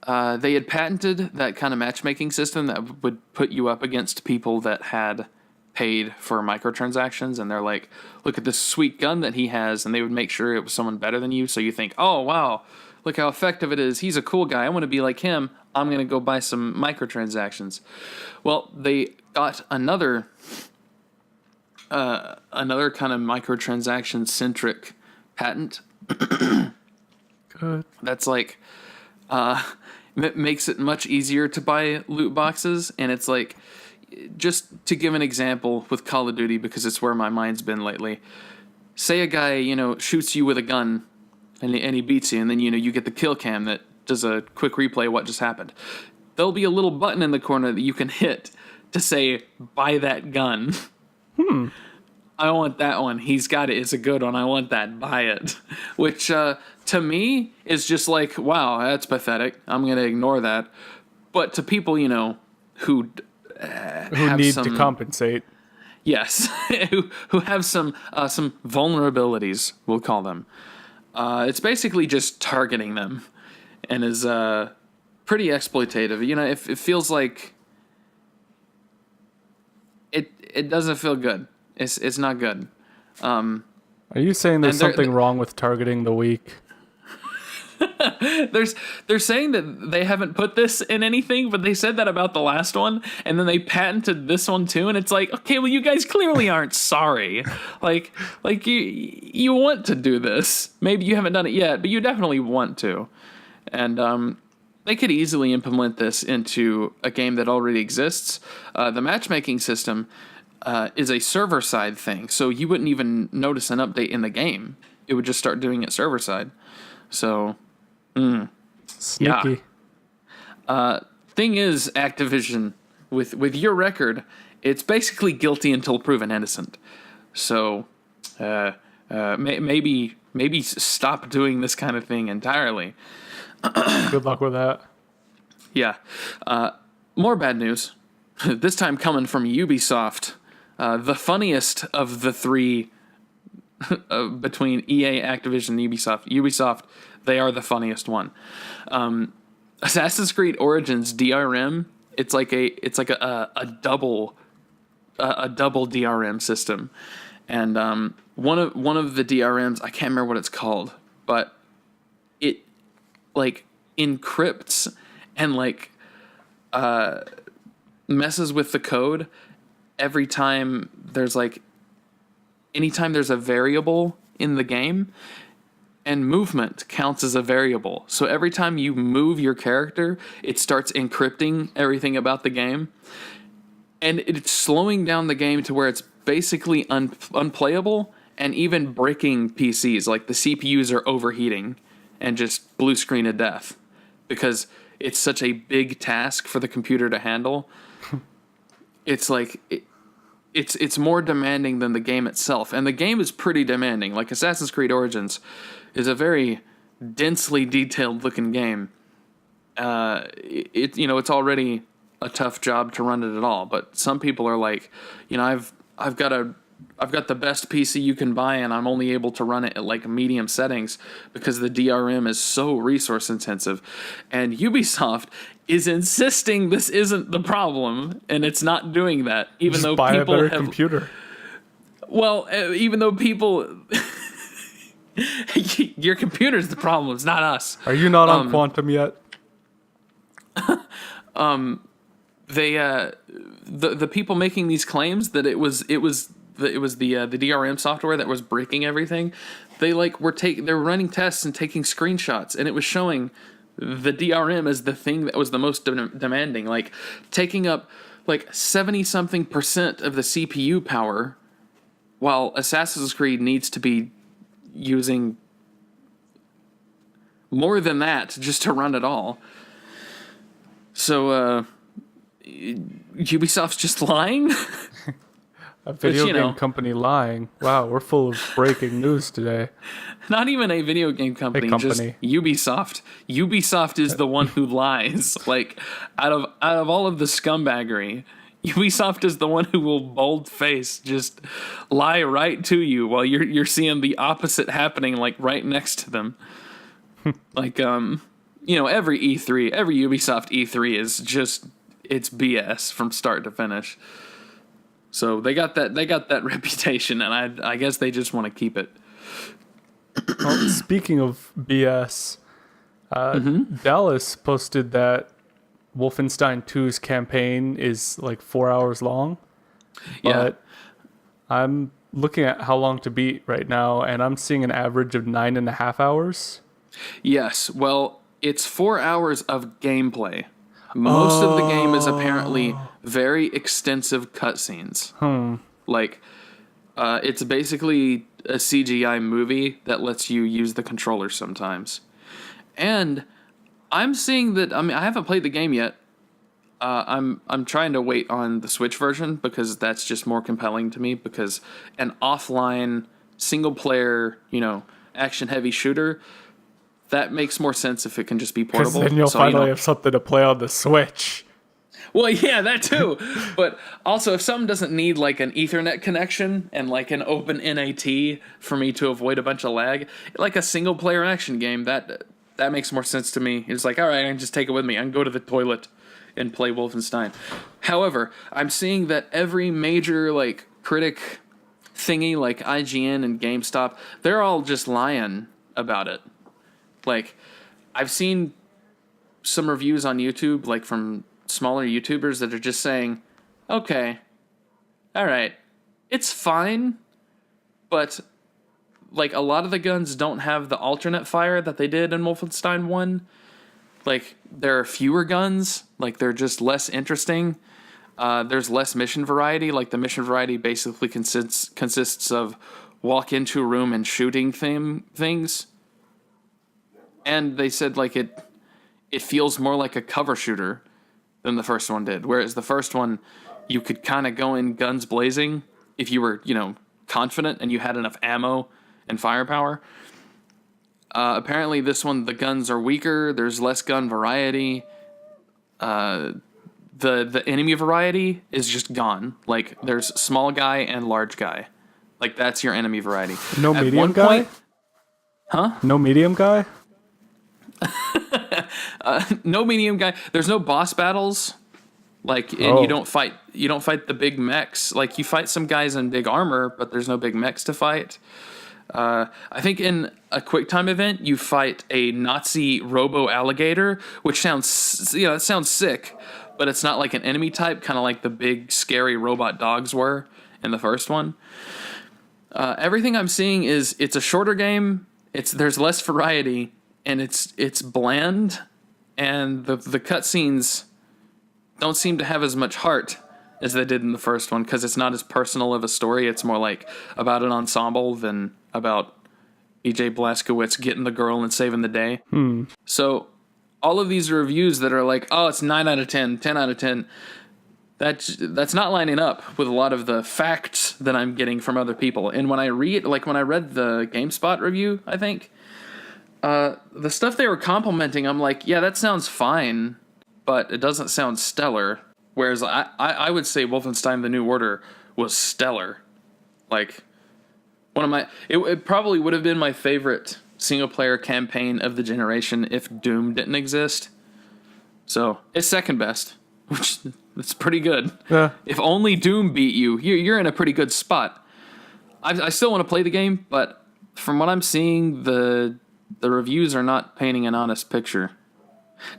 [SPEAKER 1] they had patented that kind of matchmaking system that would put you up against people that had paid for microtransactions, and they're like, look at this sweet gun that he has, and they would make sure it was someone better than you, so you think, oh wow, look how effective it is, he's a cool guy, I want to be like him, I'm going to go buy some microtransactions. Well, they got another kind of microtransaction centric patent
[SPEAKER 2] Good.
[SPEAKER 1] that's like makes it much easier to buy loot boxes. And it's like, just to give an example with Call of Duty, because it's where my mind's been lately, say a guy shoots you with a gun and he beats you, and then you get the kill cam that does a quick replay of what just happened. There'll be a little button in the corner that you can hit to say, buy that gun. I want that one. He's got it. It's a good one. I want that. Buy it. Which, to me, is just like, wow, that's pathetic. I'm going to ignore that. But to people, who
[SPEAKER 2] need to compensate.
[SPEAKER 1] Yes. who have some vulnerabilities, we'll call them. It's basically just targeting them. And is pretty exploitative. It feels like it doesn't feel good. It's not good.
[SPEAKER 2] Are you saying there's something wrong with targeting the weak?
[SPEAKER 1] They're saying that they haven't put this in anything, but they said that about the last one, and then they patented this one too, and it's like, okay, well, you guys clearly aren't sorry. like you want to do this. Maybe you haven't done it yet, but you definitely want to. And they could easily implement this into a game that already exists. The matchmaking system is a server-side thing, so you wouldn't even notice an update in the game. It would just start doing it server-side. So,
[SPEAKER 2] sneaky.
[SPEAKER 1] Yeah. Thing is, Activision, with your record, it's basically guilty until proven innocent. So, maybe stop doing this kind of thing entirely.
[SPEAKER 2] Good luck with that.
[SPEAKER 1] Yeah. More bad news. This time coming from Ubisoft. The funniest of the three between EA, Activision, and Ubisoft. Ubisoft, they are the funniest one. Assassin's Creed Origins DRM. It's like a double DRM system, and one of the DRMs, I can't remember what it's called, but it like encrypts and like messes with the code every time anytime there's a variable in the game, and movement counts as a variable. So every time you move your character, it starts encrypting everything about the game, and it's slowing down the game to where it's basically unplayable and even breaking PCs. Like the CPUs are overheating and just blue screen of death because it's such a big task for the computer to handle. It's like it's more demanding than the game itself, and the game is pretty demanding. Like Assassin's Creed Origins is a very densely detailed looking game. It's already a tough job to run it at all, but some people are like, I've got the best PC you can buy, and I'm only able to run it at like medium settings because the DRM is so resource intensive. And Ubisoft is insisting this isn't the problem, and it's not doing that, even
[SPEAKER 2] Just
[SPEAKER 1] though
[SPEAKER 2] buy
[SPEAKER 1] people
[SPEAKER 2] a better
[SPEAKER 1] have.
[SPEAKER 2] computer.
[SPEAKER 1] Well, even though people, your computer's the problem. It's not us.
[SPEAKER 2] Are you not on Quantum yet?
[SPEAKER 1] They the people making these claims that it was the DRM software that was breaking everything. They they're running tests and taking screenshots, and it was showing the DRM as the thing that was the most demanding, like taking up like 70-something% of the CPU power, while Assassin's Creed needs to be using more than that just to run it all. So Ubisoft's just lying.
[SPEAKER 2] A video game company lying. Wow, we're full of breaking news today.
[SPEAKER 1] Not even a video game company, just Ubisoft. Ubisoft is the one who lies. Like, out of all of the scumbaggery, Ubisoft is the one who will bold-face just lie right to you while you're seeing the opposite happening, like, right next to them. Like, every E3, every Ubisoft E3 is just, it's BS from start to finish. So they got that reputation, and I guess they just want to keep it.
[SPEAKER 2] Well, speaking of BS, Dallas posted that Wolfenstein 2's campaign is like 4 hours long. But I'm looking at how long to beat right now, and I'm seeing an average of 9.5 hours.
[SPEAKER 1] Yes, well, it's 4 hours of gameplay. Most of the game is apparently very extensive cutscenes.
[SPEAKER 2] Hmm.
[SPEAKER 1] Like, It's basically a CGI movie that lets you use the controller sometimes. And I'm seeing that. I mean, I haven't played the game yet. I'm trying to wait on the Switch version because that's just more compelling to me. Because an offline single player, action heavy shooter, that makes more sense if it can just be portable.
[SPEAKER 2] Because then you'll finally have something to play on the Switch.
[SPEAKER 1] Well, yeah, that too. But also, if something doesn't need like an Ethernet connection and like an open NAT for me to avoid a bunch of lag, like a single player action game, that makes more sense to me. It's like, all right, I can just take it with me. I can go to the toilet and play Wolfenstein. However, I'm seeing that every major like critic thingy, like IGN and GameStop, they're all just lying about it. Like, I've seen some reviews on YouTube, like from smaller YouTubers that are just saying, okay, all right, it's fine, but like a lot of the guns don't have the alternate fire that they did in Wolfenstein 1. Like, there are fewer guns, like they're just less interesting. There's less mission variety. Like, the mission variety basically consists of walk into a room and shooting things. And they said like it feels more like a cover shooter than the first one did. Whereas the first one, you could kind of go in guns blazing if you were, confident and you had enough ammo and firepower. Apparently this one, the guns are weaker. There's less gun variety. The enemy variety is just gone. Like, there's small guy and large guy. Like, that's your enemy variety.
[SPEAKER 2] No
[SPEAKER 1] At
[SPEAKER 2] medium guy?
[SPEAKER 1] point, huh?
[SPEAKER 2] No medium guy?
[SPEAKER 1] No medium guy. There's no boss battles. Like, and you don't fight the big mechs. Like, you fight some guys in big armor, but there's no big mechs to fight. I think in a QuickTime event, you fight a Nazi robo-alligator, which sounds sick, but it's not like an enemy type, kind of like the big, scary robot dogs were in the first one. Everything I'm seeing is it's a shorter game, there's less variety, and it's bland, and the cutscenes don't seem to have as much heart as they did in the first one, because it's not as personal of a story. It's more like about an ensemble than about E.J. Blazkowicz getting the girl and saving the day. So all of these reviews that are like, oh, it's 9 out of 10, 10 out of 10, that's not lining up with a lot of the facts that I'm getting from other people. And when I read the GameSpot review, I think, the stuff they were complimenting, I'm like, yeah, that sounds fine, but it doesn't sound stellar. Whereas I would say Wolfenstein: The New Order was stellar. Like, it probably would have been my favorite single-player campaign of the generation if Doom didn't exist. So, it's second best, which is pretty good.
[SPEAKER 2] Yeah.
[SPEAKER 1] If only Doom beat you, you're in a pretty good spot. I still want to play the game, but from what I'm seeing, the reviews are not painting an honest picture.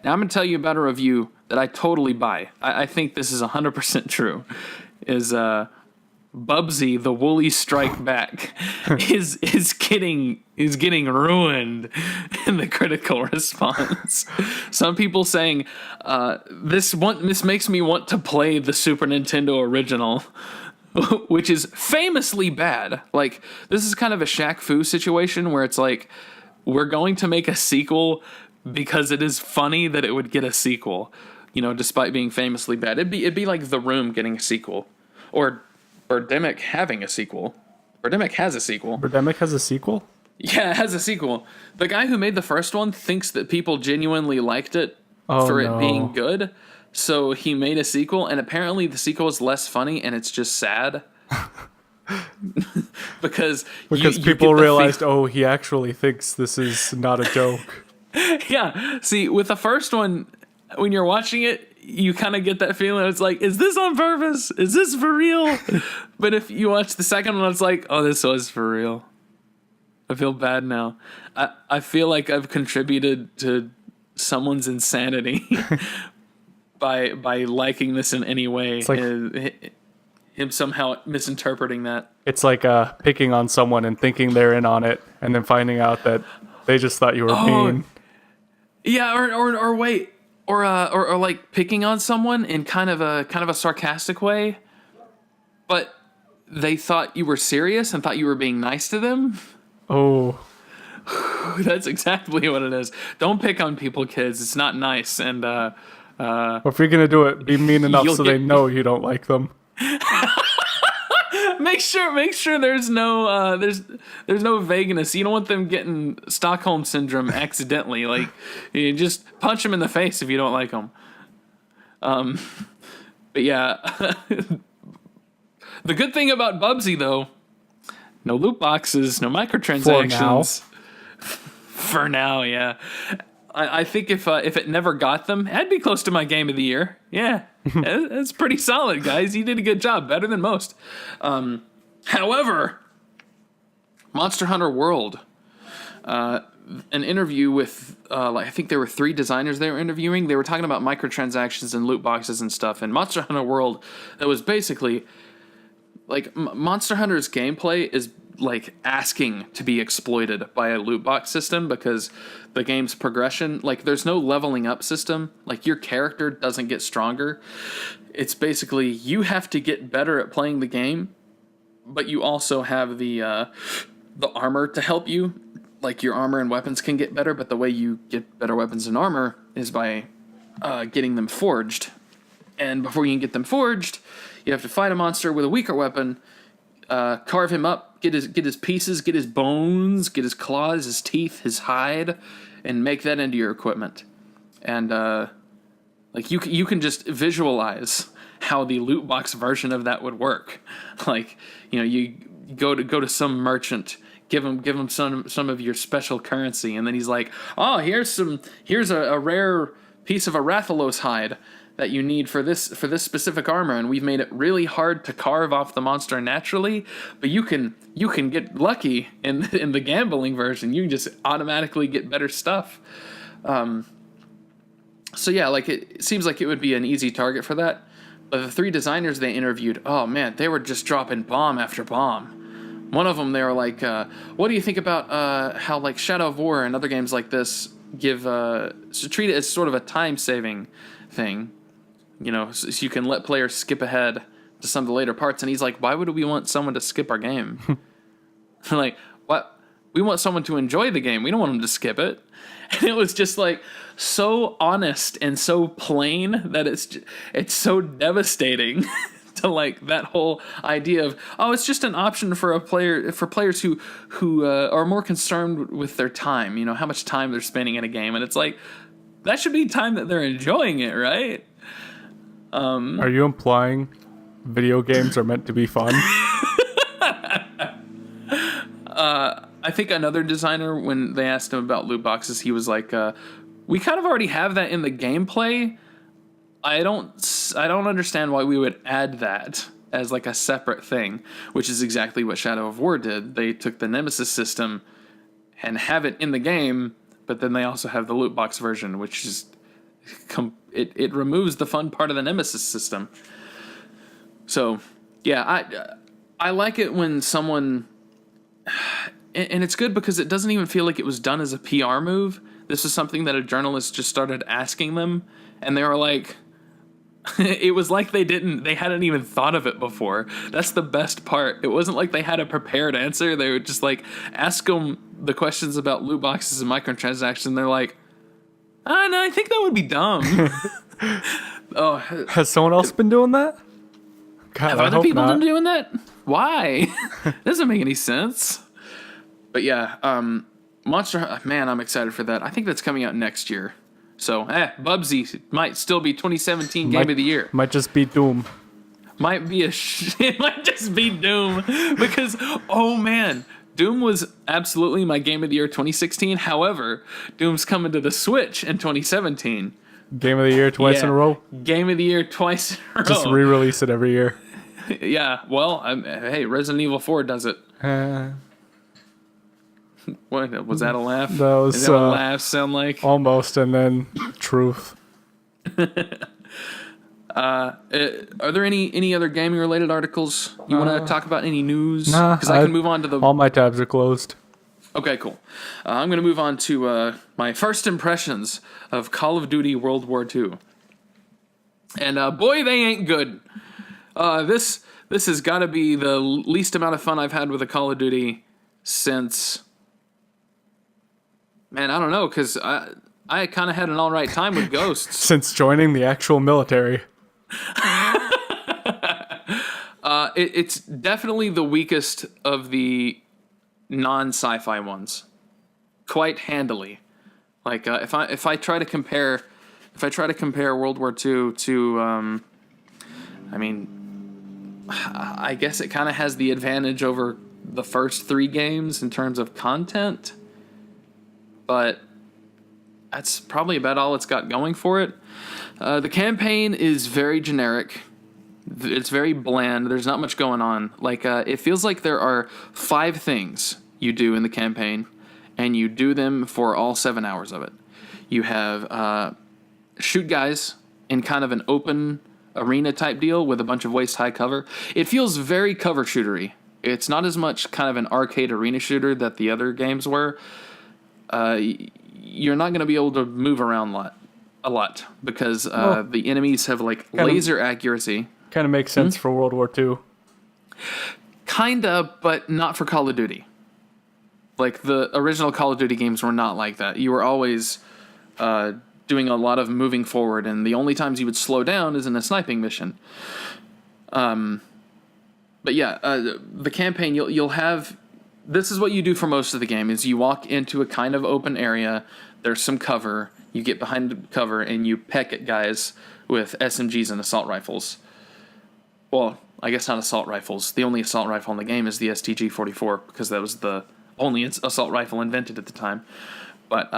[SPEAKER 1] Now, I'm going to tell you about a review that I totally buy. I think this is 100% true. Is Bubsy the Woolly Strike Back is getting ruined in the critical response. Some people saying this makes me want to play the Super Nintendo original, which is famously bad. Like, this is kind of a Shaq Fu situation where it's like, we're going to make a sequel because it is funny that it would get a sequel, despite being famously bad. It'd be like The Room getting a sequel, or Birdemic having a sequel. Birdemic has a sequel.
[SPEAKER 2] Birdemic has a sequel?
[SPEAKER 1] Yeah, it has a sequel. The guy who made the first one thinks that people genuinely liked it it being good, so he made a sequel, and apparently the sequel is less funny, and it's just sad. because
[SPEAKER 2] people realized, he actually thinks this is not a joke.
[SPEAKER 1] Yeah, see, with the first one, when you're watching it, you kind of get that feeling. It's like, is this on purpose? Is this for real? But if you watch the second one, it's like, oh, this was for real. I feel bad now. I feel like I've contributed to someone's insanity by liking this in any way. It's like him somehow misinterpreting that.
[SPEAKER 2] It's like picking on someone and thinking they're in on it, and then finding out that they just thought you were mean.
[SPEAKER 1] Yeah, or wait, or like picking on someone in kind of a sarcastic way, but they thought you were serious and thought you were being nice to them.
[SPEAKER 2] Oh.
[SPEAKER 1] That's exactly what it is. Don't pick on people, kids. It's not nice. And
[SPEAKER 2] Well, if you're gonna do it, be mean enough so they know you don't like them.
[SPEAKER 1] make sure there's no there's no vagueness. You don't want them getting Stockholm syndrome accidentally. Like, you just punch them in the face if you don't like them. But yeah, the good thing about Bubsy though, no loot boxes, no microtransactions. For now, yeah. I think if it never got them, I'd be close to my game of the year. Yeah, that's pretty solid, guys. You did a good job, better than most. However, Monster Hunter World, an interview with I think there were 3 designers they were interviewing. They were talking about microtransactions and loot boxes and stuff. And Monster Hunter World, that was basically like Monster Hunter's gameplay is like asking to be exploited by a loot box system, because the game's progression, like there's no leveling up system. Like your character doesn't get stronger. It's basically you have to get better at playing the game, but you also have the armor to help you. Like your armor and weapons can get better, but the way you get better weapons and armor is by getting them forged. And before you can get them forged, you have to fight a monster with a weaker weapon, carve him up, get his pieces, get his bones, get his claws, his teeth, his hide, and make that into your equipment. And like you can just visualize how the loot box version of that would work. Like, you go to some merchant, give him some of your special currency, and then he's like, oh, here's a rare piece of a Rathalos hide that you need for this specific armor, and we've made it really hard to carve off the monster naturally, but you can get lucky in the gambling version. You can just automatically get better stuff. So yeah, like it seems like it would be an easy target for that. But the 3 designers they interviewed, oh man, they were just dropping bomb after bomb. One of them, they were like, what do you think about how like Shadow of War and other games like this treat it as sort of a time-saving thing? So you can let players skip ahead to some of the later parts. And he's like, why would we want someone to skip our game? Like, what? We want someone to enjoy the game. We don't want them to skip it. And it was just like so honest and so plain that it's so devastating to like that whole idea of, oh, it's just an option for players who are more concerned with their time, how much time they're spending in a game. And it's like, that should be time that they're enjoying it, right?
[SPEAKER 2] Are you implying video games are meant to be fun?
[SPEAKER 1] I think another designer, when they asked him about loot boxes, he was like, we kind of already have that in the gameplay. I don't understand why we would add that as like a separate thing, which is exactly what Shadow of War did. They took the Nemesis system and have it in the game, but then they also have the loot box version, which is it removes the fun part of the Nemesis system. So yeah, I like it when someone, and it's good because it doesn't even feel like it was done as a PR move. This is something that a journalist just started asking them, and they were like, it was like they hadn't even thought of it before. That's the best part. It wasn't like they had a prepared answer. They would just like ask them the questions about loot boxes and microtransactions. They're like, oh, no, I think that would be dumb. Oh,
[SPEAKER 2] has someone else been doing that? God,
[SPEAKER 1] have other people been doing that? Why? Doesn't make any sense. But yeah, man, I'm excited for that. I think that's coming out next year. So, Bubsy might still be 2017 Game of the Year.
[SPEAKER 2] Might just be Doom.
[SPEAKER 1] Might be it might just be Doom, because oh man, Doom was absolutely my Game of the Year 2016. However, Doom's coming to the Switch in 2017.
[SPEAKER 2] Game of the Year twice in a row?
[SPEAKER 1] Game of the Year twice in a row.
[SPEAKER 2] Just re-release it every year.
[SPEAKER 1] Yeah, well, hey, Resident Evil 4 does it. What, was that a laugh?
[SPEAKER 2] That was,
[SPEAKER 1] is that what laughs sound like?
[SPEAKER 2] Almost, and then truth.
[SPEAKER 1] Are there any other gaming related articles you want to talk about? Any news?
[SPEAKER 2] Nah,
[SPEAKER 1] because I can move on to the.
[SPEAKER 2] All my tabs are closed.
[SPEAKER 1] Okay, cool. I'm going to move on to my first impressions of Call of Duty World War II. And boy, they ain't good. This This has got to be the least amount of fun I've had with a Call of Duty since... Man, I don't know, because I kind of had an all right time with Ghosts.
[SPEAKER 2] Since joining the actual military.
[SPEAKER 1] It's definitely the weakest of the non-sci-fi ones, quite handily. Like if I try to compare World War II to, I mean, I guess it kind of has the advantage over the first 3 games in terms of content, but that's probably about all it's got going for it. The campaign is very generic. It's very bland. There's not much going on. Like, it feels like there are 5 things you do in the campaign, and you do them for all 7 hours of it. You have shoot guys in kind of an open arena type deal with a bunch of waist-high cover. It feels very cover shootery. It's not as much kind of an arcade arena shooter that the other games were. You're not going to be able to move around a lot because the enemies have like laser accuracy.
[SPEAKER 2] Kind of makes sense for World War II.
[SPEAKER 1] Kinda, but not for Call of Duty. Like, the original Call of Duty games were not like that. You were always doing a lot of moving forward, and the only times you would slow down is in a sniping mission. But yeah, the campaign, you'll have... This is what you do for most of the game, is you walk into a kind of open area, there's some cover, you get behind the cover, and you peck at guys with SMGs and assault rifles. Well, I guess not assault rifles. The only assault rifle in the game is the STG-44, because that was the only assault rifle invented at the time. But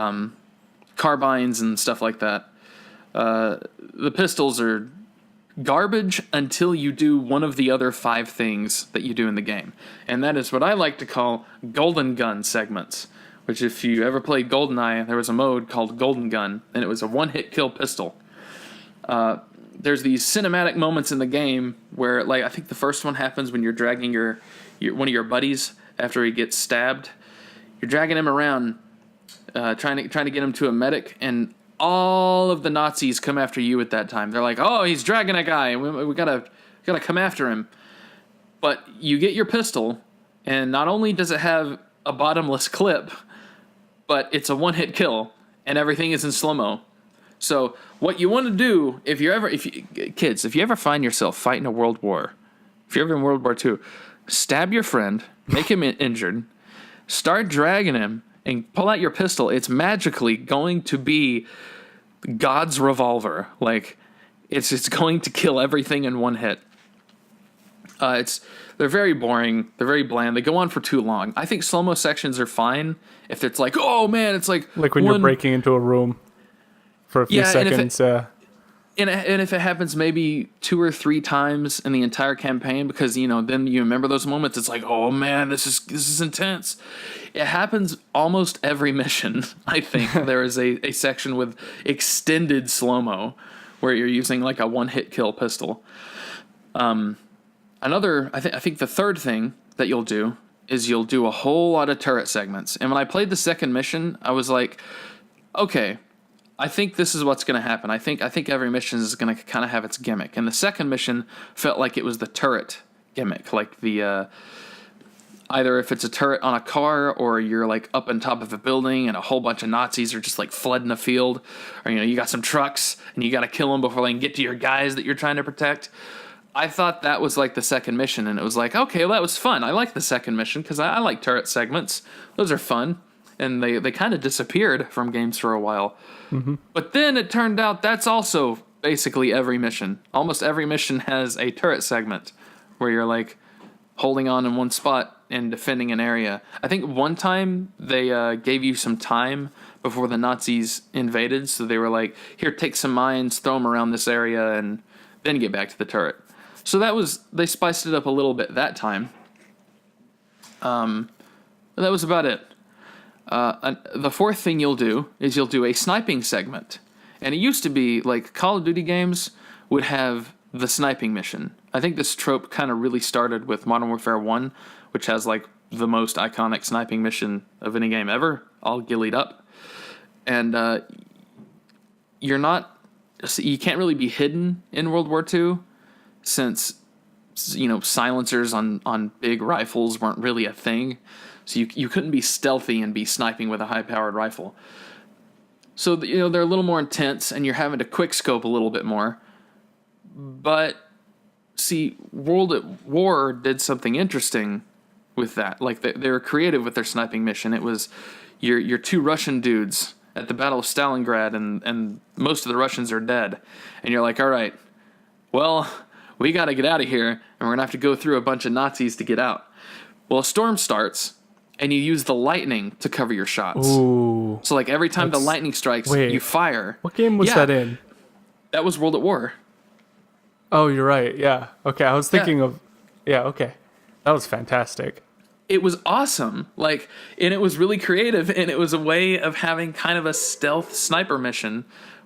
[SPEAKER 1] carbines and stuff like that. The pistols are garbage until you do one of the other 5 things that you do in the game. And that is what I like to call Golden Gun segments, which if you ever played GoldenEye, there was a mode called Golden Gun, and it was a one-hit kill pistol. There's these cinematic moments in the game where, like, I think the first one happens when you're dragging your one of your buddies after he gets stabbed. You're dragging him around, trying to get him to a medic, and all of the Nazis come after you at that time. They're like, "Oh, he's dragging a guy. We gotta come after him." But you get your pistol, and not only does it have a bottomless clip, but it's a one-hit kill, and everything is in slow-mo. So what you want to do, if you ever find yourself fighting a world war, if you're ever in World War II, stab your friend, make him injured, start dragging him, and pull out your pistol. It's magically going to be God's revolver. Like, it's going to kill everything in one hit. They're very boring. They're very bland. They go on for too long. I think slow-mo sections are fine if it's like, oh man, it's like
[SPEAKER 2] when you're breaking into a room for a few seconds.
[SPEAKER 1] And if it happens maybe 2 or 3 times in the entire campaign, because then you remember those moments. It's like, oh man, this is intense. It happens almost every mission. I think there is a section with extended slow-mo where you're using like a one-hit kill pistol. I think the third thing that you'll do is you'll do a whole lot of turret segments. And when I played the second mission, I was like, okay, I think this is what's going to happen. I think every mission is going to kind of have its gimmick. And the second mission felt like it was the turret gimmick, like the either if it's a turret on a car or you're like up on top of a building and a whole bunch of Nazis are just like flooding a field, or you got some trucks and you got to kill them before they can get to your guys that you're trying to protect. I thought that was like the second mission, and it was like, okay, well, that was fun. I like the second mission because I like turret segments. Those are fun. And they kind of disappeared from games for a while. Mm-hmm. But then it turned out that's also basically every mission. Almost every mission has a turret segment where you're like holding on in one spot and defending an area. I think one time they gave you some time before the Nazis invaded. So they were like, here, take some mines, throw them around this area, and then get back to the turret. So they spiced it up a little bit that time. But that was about it. The fourth thing you'll do is you'll do a sniping segment. And it used to be like Call of Duty games would have the sniping mission. I think this trope kind of really started with Modern Warfare 1, which has like the most iconic sniping mission of any game ever, all gillied up. And you can't really be hidden in World War II, since silencers on big rifles weren't really a thing. So you couldn't be stealthy and be sniping with a high-powered rifle. So, they're a little more intense, and you're having to quick-scope a little bit more. But, see, World at War did something interesting with that. Like, they were creative with their sniping mission. It was your two Russian dudes at the Battle of Stalingrad, and most of the Russians are dead. And you're like, all right, well, we got to get out of here, and we're going to have to go through a bunch of Nazis to get out. Well, a storm starts, and you use the lightning to cover your shots.
[SPEAKER 2] Ooh.
[SPEAKER 1] So, like, every time the lightning strikes, you fire.
[SPEAKER 2] What game was that in?
[SPEAKER 1] That was World at War.
[SPEAKER 2] Oh, you're right. Yeah. Okay, I was thinking of... Yeah, okay. That was fantastic.
[SPEAKER 1] It was awesome. Like, and it was really creative, and it was a way of having kind of a stealth sniper mission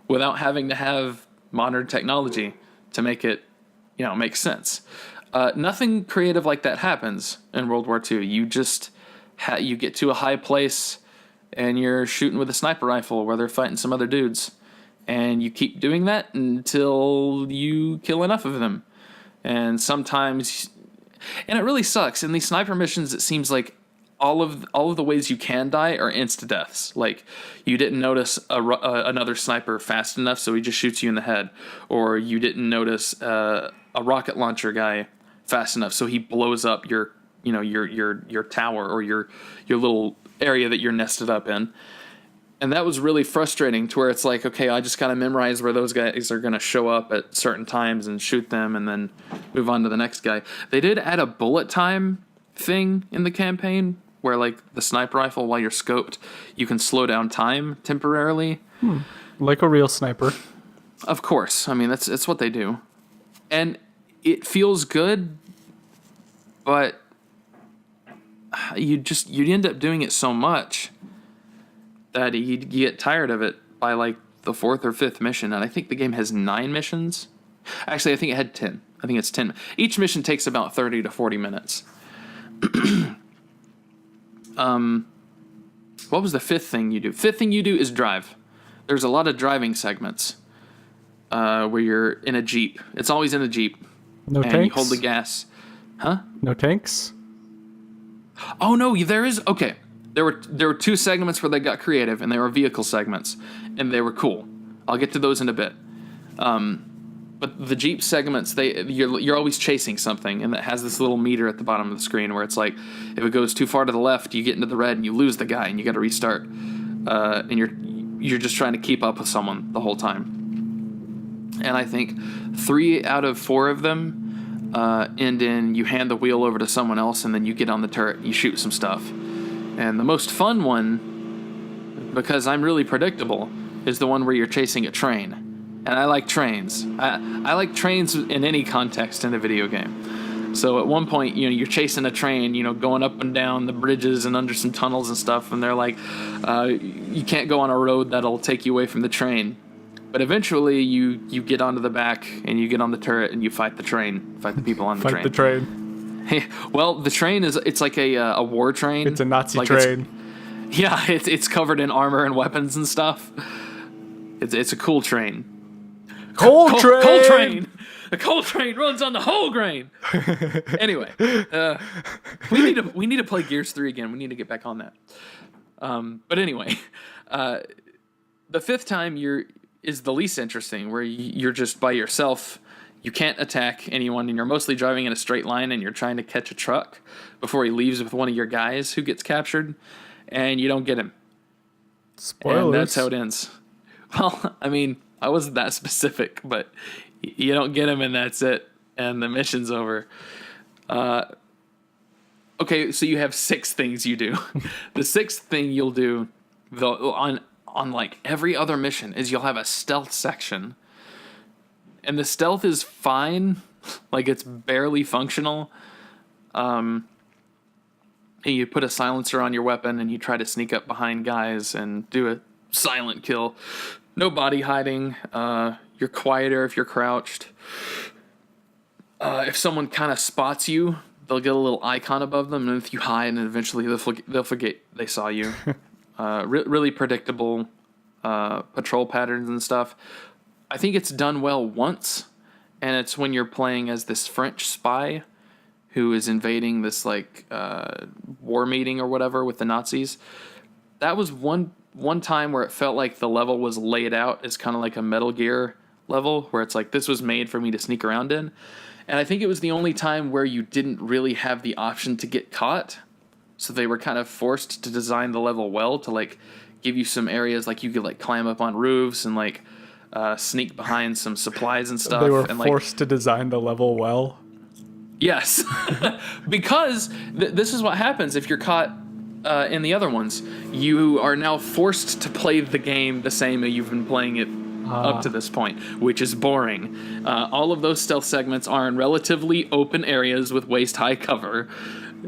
[SPEAKER 1] without having to have modern technology to make it, make sense. Nothing creative like that happens in World War II. You just... you get to a high place and you're shooting with a sniper rifle where they're fighting some other dudes, and you keep doing that until you kill enough of them. And sometimes, and it really sucks in these sniper missions, it seems like all of the ways you can die are insta deaths. Like, you didn't notice another sniper fast enough, so he just shoots you in the head, or you didn't notice a rocket launcher guy fast enough, so he blows up your tower or your little area that you're nested up in. And that was really frustrating, to where it's like, okay, I just got to memorize where those guys are going to show up at certain times and shoot them and then move on to the next guy. They did add a bullet time thing in the campaign where, like, the sniper rifle, while you're scoped, you can slow down time temporarily.
[SPEAKER 2] Like a real sniper.
[SPEAKER 1] Of course. I mean, that's what they do. And it feels good, but you end up doing it so much that you get tired of it by, like, the 4th or 5th mission. And I think the game has 9 missions. Actually, I think it had 10. I think it's 10. Each mission takes about 30 to 40 minutes. What was the 5th thing you do? 5th thing you do is drive. There's a lot of driving segments where you're in a Jeep. It's always in a Jeep.
[SPEAKER 2] No
[SPEAKER 1] and
[SPEAKER 2] tanks?
[SPEAKER 1] You hold the gas. Huh?
[SPEAKER 2] No tanks?
[SPEAKER 1] Oh, no, there is... Okay. There were 2 segments where they got creative, and they were vehicle segments, and they were cool. I'll get to those in a bit. But the Jeep segments, you're always chasing something, and that has this little meter at the bottom of the screen where it's like, if it goes too far to the left, you get into the red and you lose the guy, and you got to restart. And you're just trying to keep up with someone the whole time. And I think 3 out of 4 of them end in you hand the wheel over to someone else, and then you get on the turret and you shoot some stuff. And the most fun one, because I'm really predictable, is the one where you're chasing a train. And I like trains. I like trains in any context in a video game. So at one point, you're chasing a train, going up and down the bridges and under some tunnels and stuff, and they're like, you can't go on a road that'll take you away from the train. But eventually, you get onto the back, and you get on the turret, and you fight the train, fight the people on the train.
[SPEAKER 2] Fight the train.
[SPEAKER 1] Hey, well, the train it's like a war train.
[SPEAKER 2] It's a Nazi
[SPEAKER 1] like
[SPEAKER 2] train.
[SPEAKER 1] It's covered in armor and weapons and stuff. It's a cool train.
[SPEAKER 2] Coal train!
[SPEAKER 1] Coal train! The coal train runs on the whole grain! Anyway, we need to play Gears 3 again. We need to get back on that. But anyway, the 5th time is the least interesting, where you're just by yourself. You can't attack anyone, and you're mostly driving in a straight line, and you're trying to catch a truck before he leaves with one of your guys who gets captured, and you don't get him.
[SPEAKER 2] Spoilers.
[SPEAKER 1] And that's how it ends. Well, I mean, I wasn't that specific, but you don't get him, and that's it, and the mission's over. Okay, so you have 6 things you do. The 6th thing you'll do, though, on like every other mission, is you'll have a stealth section. And the stealth is fine, like it's barely functional. And you put a silencer on your weapon and you try to sneak up behind guys and do a silent kill. No body hiding. You're quieter if you're crouched. If someone kind of spots you, they'll get a little icon above them, and if you hide, and eventually they'll forget they saw you. Really predictable patrol patterns and stuff. I think it's done well once, and it's when you're playing as this French spy who is invading this like war meeting or whatever with the Nazis. That was one time where it felt like the level was laid out as kind of like a Metal Gear level, where it's like, this was made for me to sneak around in. And I think it was the only time where you didn't really have the option to get caught. So they were kind of forced to design the level well to like give you some areas like you could like climb up on roofs and like sneak behind some supplies and stuff.
[SPEAKER 2] They were
[SPEAKER 1] and,
[SPEAKER 2] forced to design the level well.
[SPEAKER 1] Yes, because this is what happens if you're caught in the other ones. You are now forced to play the game the same as you've been playing it up to this point, which is boring. All of those stealth segments are in relatively open areas with waist-high cover,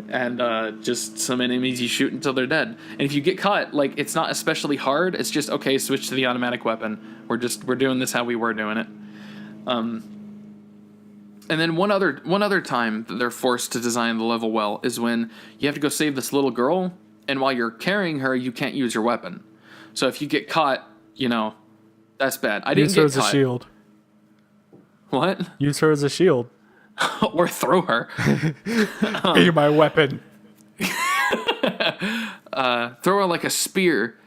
[SPEAKER 1] and just some enemies you shoot until they're dead. And if you get caught, like, it's not especially hard. It's just, okay, switch to the automatic weapon. We're doing this how we were doing it. And then one other time that they're forced to design the level well is when you have to go save this little girl, and while you're carrying her, you can't use your weapon. So if you get caught, that's bad. I didn't get caught.
[SPEAKER 2] Use her as a shield.
[SPEAKER 1] What?
[SPEAKER 2] Use her as a shield.
[SPEAKER 1] Or throw her.
[SPEAKER 2] Be my weapon.
[SPEAKER 1] Throw her like a spear.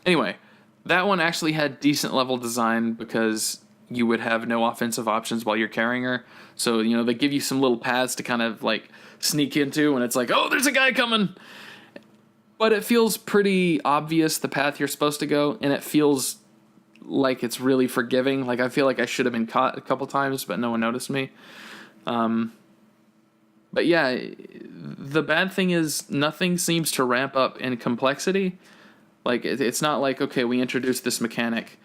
[SPEAKER 1] Anyway, that one actually had decent level design because you would have no offensive options while you're carrying her. So, they give you some little paths to kind of like sneak into, and it's like, oh, there's a guy coming. But it feels pretty obvious the path you're supposed to go, and it feels like it's really forgiving. Like, I feel like I should have been caught a couple times, but no one noticed me. But yeah, the bad thing is nothing seems to ramp up in complexity. Like, it's not like, okay, we introduced this mechanic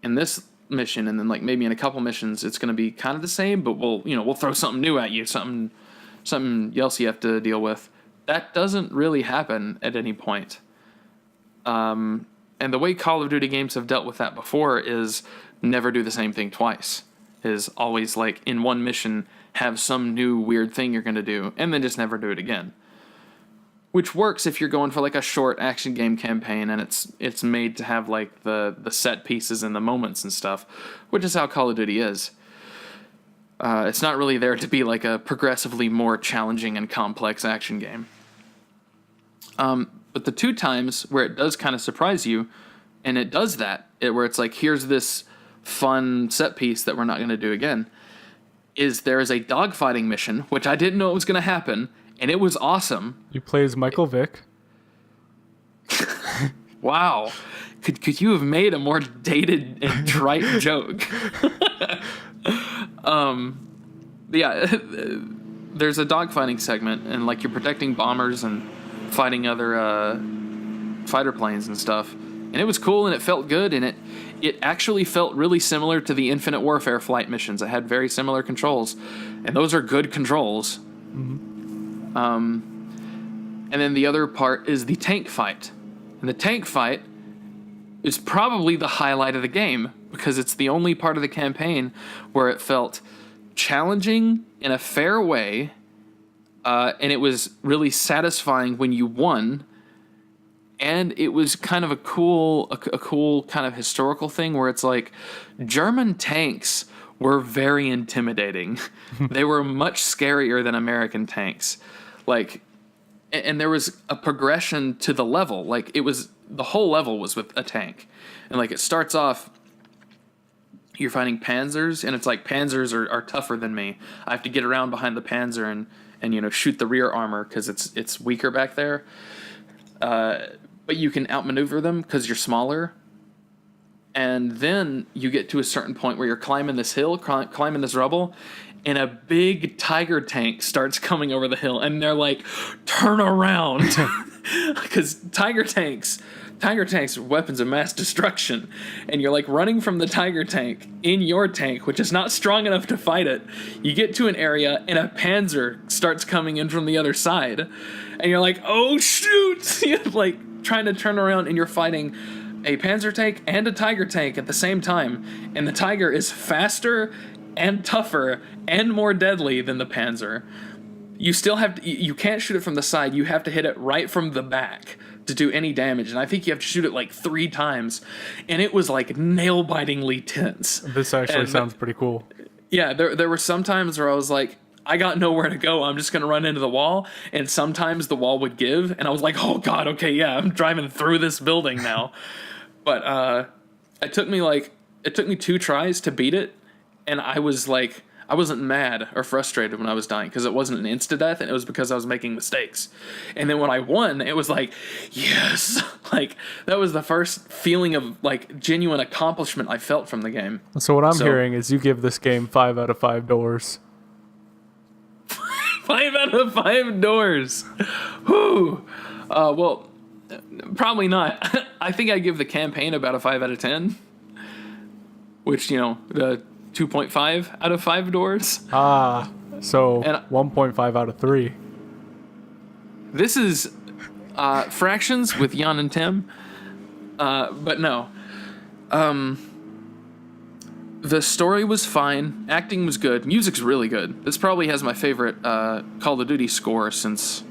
[SPEAKER 1] in this mission, and then like maybe in a couple missions it's going to be kind of the same, but we'll throw something new at you, something else you have to deal with. That doesn't really happen at any point. And the way Call of Duty games have dealt with that before is never do the same thing twice. Is always like in one mission have some new weird thing you're going to do, and then just never do it again. Which works if you're going for like a short action game campaign and it's made to have like the set pieces and the moments and stuff, which is how Call of Duty is. It's not really there to be like a progressively more challenging and complex action game. But the two times where it does kind of surprise you, and it does that, where it's like, here's this fun set piece that we're not going to do again, is there is a dogfighting mission, which I didn't know it was going to happen, and it was awesome.
[SPEAKER 2] You play as Michael Vick.
[SPEAKER 1] Wow. Could you have made a more dated and trite joke? Yeah, there's a dogfighting segment, and like you're protecting bombers and fighting other fighter planes and stuff. And it was cool, and it felt good, and it actually felt really similar to the Infinite Warfare flight missions. It had very similar controls, and those are good controls. Mm-hmm. And then the other part is the tank fight. And the tank fight is probably the highlight of the game, because it's the only part of the campaign where it felt challenging in a fair way, and it was really satisfying when you won. And it was kind of a cool kind of historical thing where it's like German tanks were very intimidating. They were much scarier than American tanks. Like, and there was a progression to the level. Like, the whole level was with a tank. And like, it starts off, you're fighting panzers, and it's like, panzers are tougher than me. I have to get around behind the panzer and shoot the rear armor because it's weaker back there. But you can outmaneuver them because you're smaller. And then you get to a certain point where you're climbing this hill, climbing this rubble, and a big tiger tank starts coming over the hill, and they're like, turn around. Because tiger tanks are weapons of mass destruction. And you're like running from the tiger tank in your tank, which is not strong enough to fight it. You get to an area, and a panzer starts coming in from the other side. And you're like, oh, shoot! You're like trying to turn around, and you're fighting a panzer tank and a tiger tank at the same time. And the tiger is faster and tougher and more deadly than the panzer. You still have to, you can't shoot it from the side. You have to hit it right from the back to do any damage. And I think you have to shoot it like 3 times. And it was like nail-bitingly tense.
[SPEAKER 2] This actually sounds pretty cool.
[SPEAKER 1] Yeah, there were some times where I was like, I got nowhere to go. I'm just gonna run into the wall, and sometimes the wall would give, and I was like, oh god, okay, yeah, I'm driving through this building now. But it took me 2 tries to beat it, and I was like, I wasn't mad or frustrated when I was dying because it wasn't an insta death, and it was because I was making mistakes. And then when I won, it was like, yes, like that was the first feeling of like genuine accomplishment I felt from the game.
[SPEAKER 2] So what I'm hearing is you give this game 5 out of 5 doors.
[SPEAKER 1] 5 out of 5 doors. Whew. Well, probably not. I think I give the campaign about a 5 out of 10, which, you know, the 2.5 out of 5 doors.
[SPEAKER 2] So 1.5 out of 3.
[SPEAKER 1] This is fractions with Jan and Tim, but no. The story was fine. Acting was good. Music's really good. This probably has my favorite Call of Duty score since...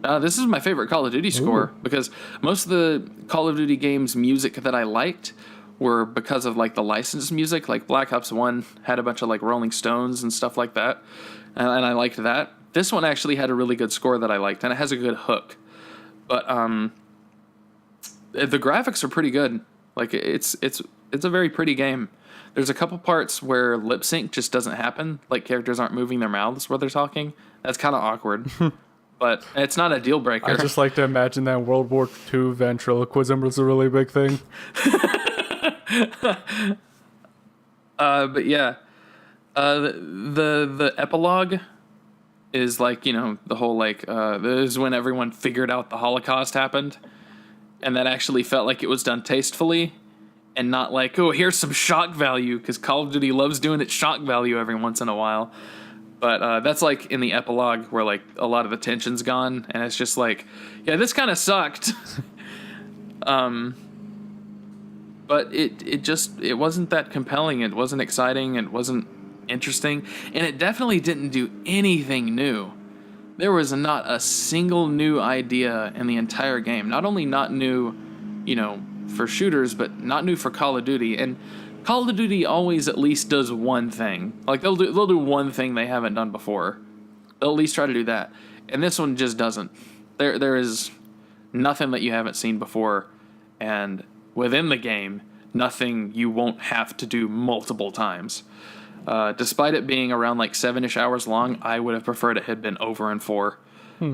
[SPEAKER 1] this is my favorite Call of Duty score because most of the Call of Duty games' music that I liked were because of like the licensed music. Like Black Ops 1 had a bunch of like Rolling Stones and stuff like that, and I liked that. This one actually had a really good score that I liked, and it has a good hook. But the graphics are pretty good. Like it's a very pretty game. There's a couple parts where lip sync just doesn't happen. Like characters aren't moving their mouths while they're talking. That's kind of awkward. But it's not a deal breaker.
[SPEAKER 2] I just like to imagine that in World War II ventriloquism was a really big thing.
[SPEAKER 1] But yeah, the epilogue is like, you know, the whole like this is when everyone figured out the Holocaust happened, and that actually felt like it was done tastefully and not like, oh, here's some shock value, because Call of Duty loves doing its shock value every once in a while. But that's like in the epilogue where like a lot of the tension's gone, and it's just like, yeah, this kind of sucked. But it wasn't that compelling. It wasn't exciting. It wasn't interesting, and it definitely didn't do anything new. There was not a single new idea in the entire game. Not only not new, you know, for shooters, but not new for Call of Duty. And Call of Duty always at least does one thing. Like they'll do one thing they haven't done before. They'll at least try to do that. And this one just doesn't. There is nothing that you haven't seen before, and within the game, nothing you won't have to do multiple times. Despite it being around like 7-ish hours long, I would have preferred it had been over in 4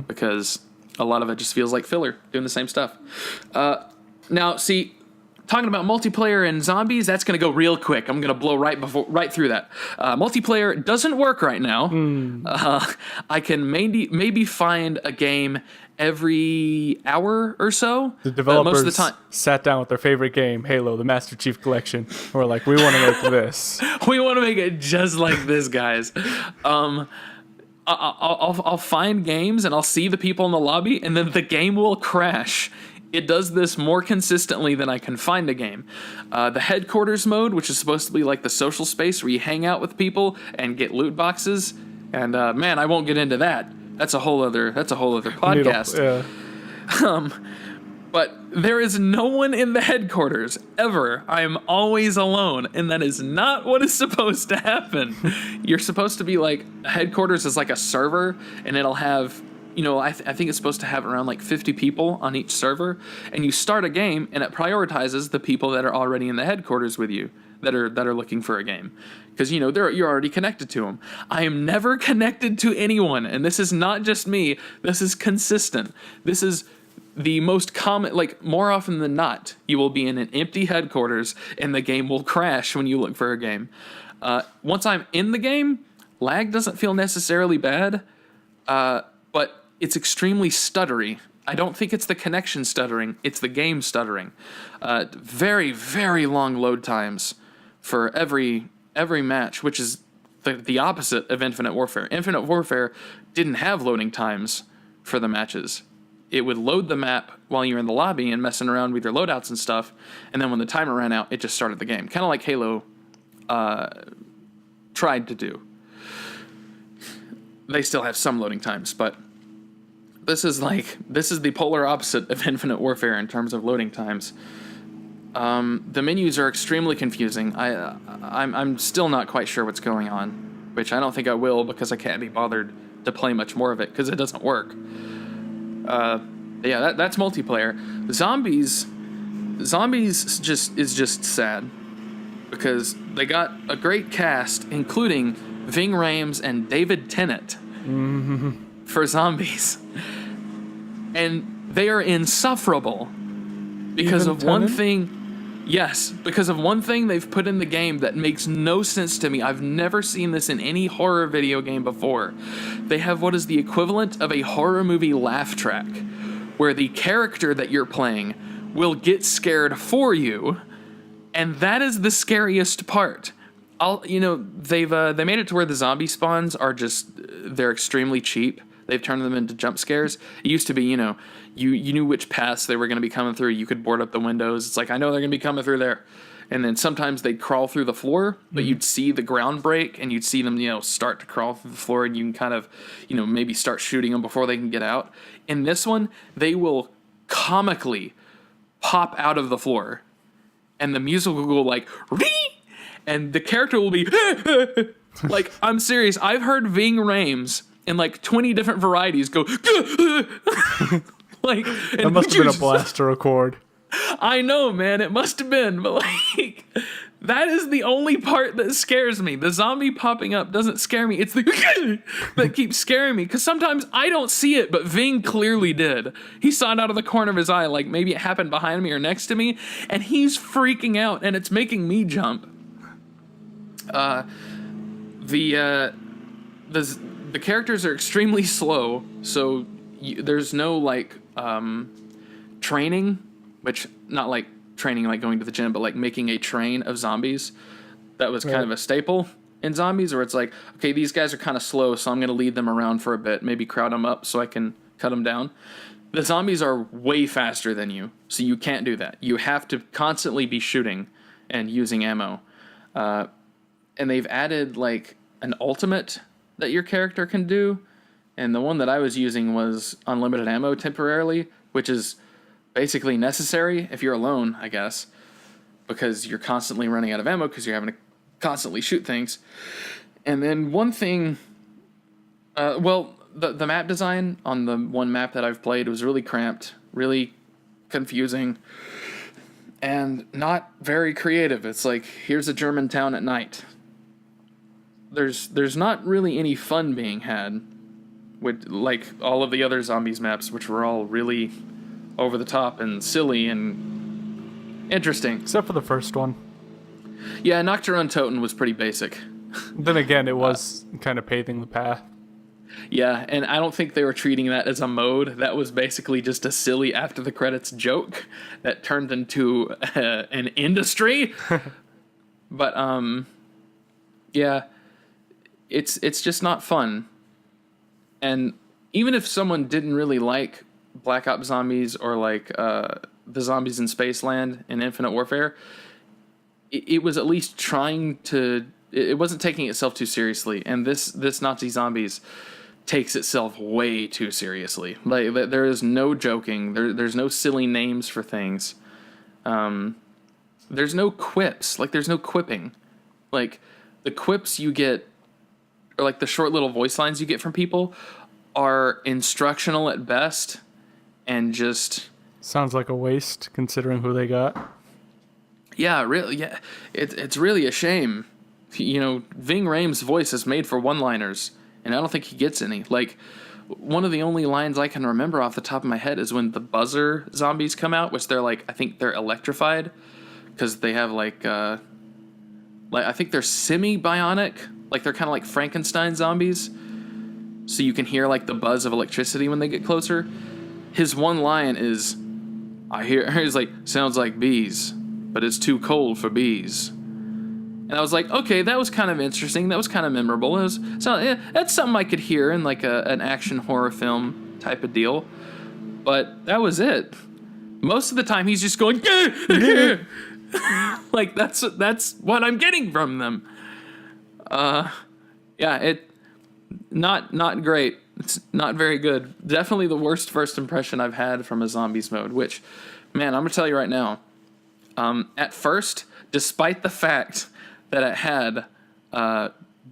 [SPEAKER 1] because a lot of it just feels like filler, doing the same stuff. Now, see, talking about multiplayer and zombies, that's going to go real quick. I'm going to blow right through that. Multiplayer doesn't work right now. I can maybe find a game every hour or so.
[SPEAKER 2] The developers
[SPEAKER 1] most of the time
[SPEAKER 2] sat down with their favorite game, Halo, the Master Chief Collection. We're like, we want to make this.
[SPEAKER 1] We want to make it just like this, guys. I'll find games and I'll see the people in the lobby, and then the game will crash. It does this more consistently than I can find a game. The headquarters mode, which is supposed to be like the social space where you hang out with people and get loot boxes, and man, I won't get into that. That's a whole other podcast. But there is no one in the headquarters ever. I am always alone, and that is not what is supposed to happen. You're supposed to be like, headquarters is like a server, and it'll have, you know, I think it's supposed to have around like 50 people on each server, and you start a game, and it prioritizes the people that are already in the headquarters with you, that are looking for a game, because you know you're already connected to them. I am never connected to anyone, and this is not just me. This is consistent. This is the most common. Like more often than not, you will be in an empty headquarters, and the game will crash when you look for a game. Once I'm in the game, lag doesn't feel necessarily bad, but it's extremely stuttery. I don't think it's the connection stuttering, it's the game stuttering. Very, very long load times for every match, which is the opposite of Infinite Warfare. Infinite Warfare didn't have loading times for the matches. It would load the map while you're in the lobby and messing around with your loadouts and stuff, and then when the timer ran out, it just started the game. Kind of like Halo tried to do. They still have some loading times, but this is the polar opposite of Infinite Warfare in terms of loading times. The menus are extremely confusing. I'm still not quite sure what's going on, which I don't think I will because I can't be bothered to play much more of it because it doesn't work. Yeah, that's multiplayer. Zombies is just sad because they got a great cast, including Ving Rhames and David Tennant for zombies, and they are insufferable because
[SPEAKER 2] Even
[SPEAKER 1] of one
[SPEAKER 2] Tennant?
[SPEAKER 1] thing. Yes, because of one thing they've put in the game that makes no sense to me. I've never seen this in any horror video game before. They have what is the equivalent of a horror movie laugh track, where the character that you're playing will get scared for you, and that is the scariest part. They made it to where the zombie spawns are they're extremely cheap. They've turned them into jump scares. It used to be, you knew which paths they were going to be coming through. You could board up the windows. It's like, I know they're going to be coming through there. And then sometimes they'd crawl through the floor, but you'd see the ground break and you'd see them, start to crawl through the floor, and you can kind of, maybe start shooting them before they can get out. In this one, they will comically pop out of the floor, and the music will go like, Ree! And the character will be like, I'm serious. I've heard Ving Rhames in like 20 different varieties go like,
[SPEAKER 2] That must have been a blast to record.
[SPEAKER 1] I know, man, it must have been, but like, that is the only part that scares me. The zombie popping up doesn't scare me. It's the that keeps scaring me, because sometimes I don't see it, but Ving clearly did. He saw it out of the corner of his eye, like maybe it happened behind me or next to me, and he's freaking out, and it's making me jump. The characters are extremely slow, so there's no like training, which not like training like going to the gym, but like making a train of zombies. That was kind of a staple in zombies, where it's like, okay, these guys are kind of slow, so I'm going to lead them around for a bit, maybe crowd them up so I can cut them down. The zombies are way faster than you, so you can't do that. You have to constantly be shooting and using ammo. And they've added like an ultimate that your character can do, and the one that I was using was unlimited ammo temporarily, which is basically necessary if you're alone, I guess, because you're constantly running out of ammo because you're having to constantly shoot things. And then one thing, the map design on the one map that I've played was really cramped, really confusing, and not very creative. It's like, here's a German town at night. There's not really any fun being had with like all of the other zombies maps, which were all really over the top and silly and interesting.
[SPEAKER 2] Except for the first one.
[SPEAKER 1] Yeah, Nocturne Toten was pretty basic.
[SPEAKER 2] Then again, it was kind of paving the path.
[SPEAKER 1] Yeah, and I don't think they were treating that as a mode. That was basically just a silly after the credits joke that turned into an industry. But yeah, it's just not fun. And even if someone didn't really like Black Ops Zombies or like the zombies in Spaceland and Infinite Warfare, it was at least trying to. It wasn't taking itself too seriously, and this Nazi Zombies takes itself way too seriously. Like, there is no joking. There's no silly names for things. There's no quips. Like, there's no quipping. Like, the quips you get, or like the short little voice lines you get from people, are instructional at best, and just
[SPEAKER 2] sounds like a waste considering who they got.
[SPEAKER 1] Yeah, really. Yeah, it's really a shame. You know, Ving Rhames' voice is made for one-liners, and I don't think he gets any. Like, one of the only lines I can remember off the top of my head is when the buzzer zombies come out, which they're like, I think they're electrified, because they have like I think they're semi-bionic, like they're kind of like Frankenstein zombies, so you can hear like the buzz of electricity when they get closer. His one line is, he's like, sounds like bees, but it's too cold for bees. And I was like, okay, that was kind of interesting. That was kind of memorable. That's something I could hear in like an action horror film type of deal. But that was it. Most of the time, he's just going, like that's what I'm getting from them. Yeah, not great. It's not very good. Definitely the worst first impression I've had from a zombies mode. Which, man, I'm gonna tell you right now. At first, despite the fact that it had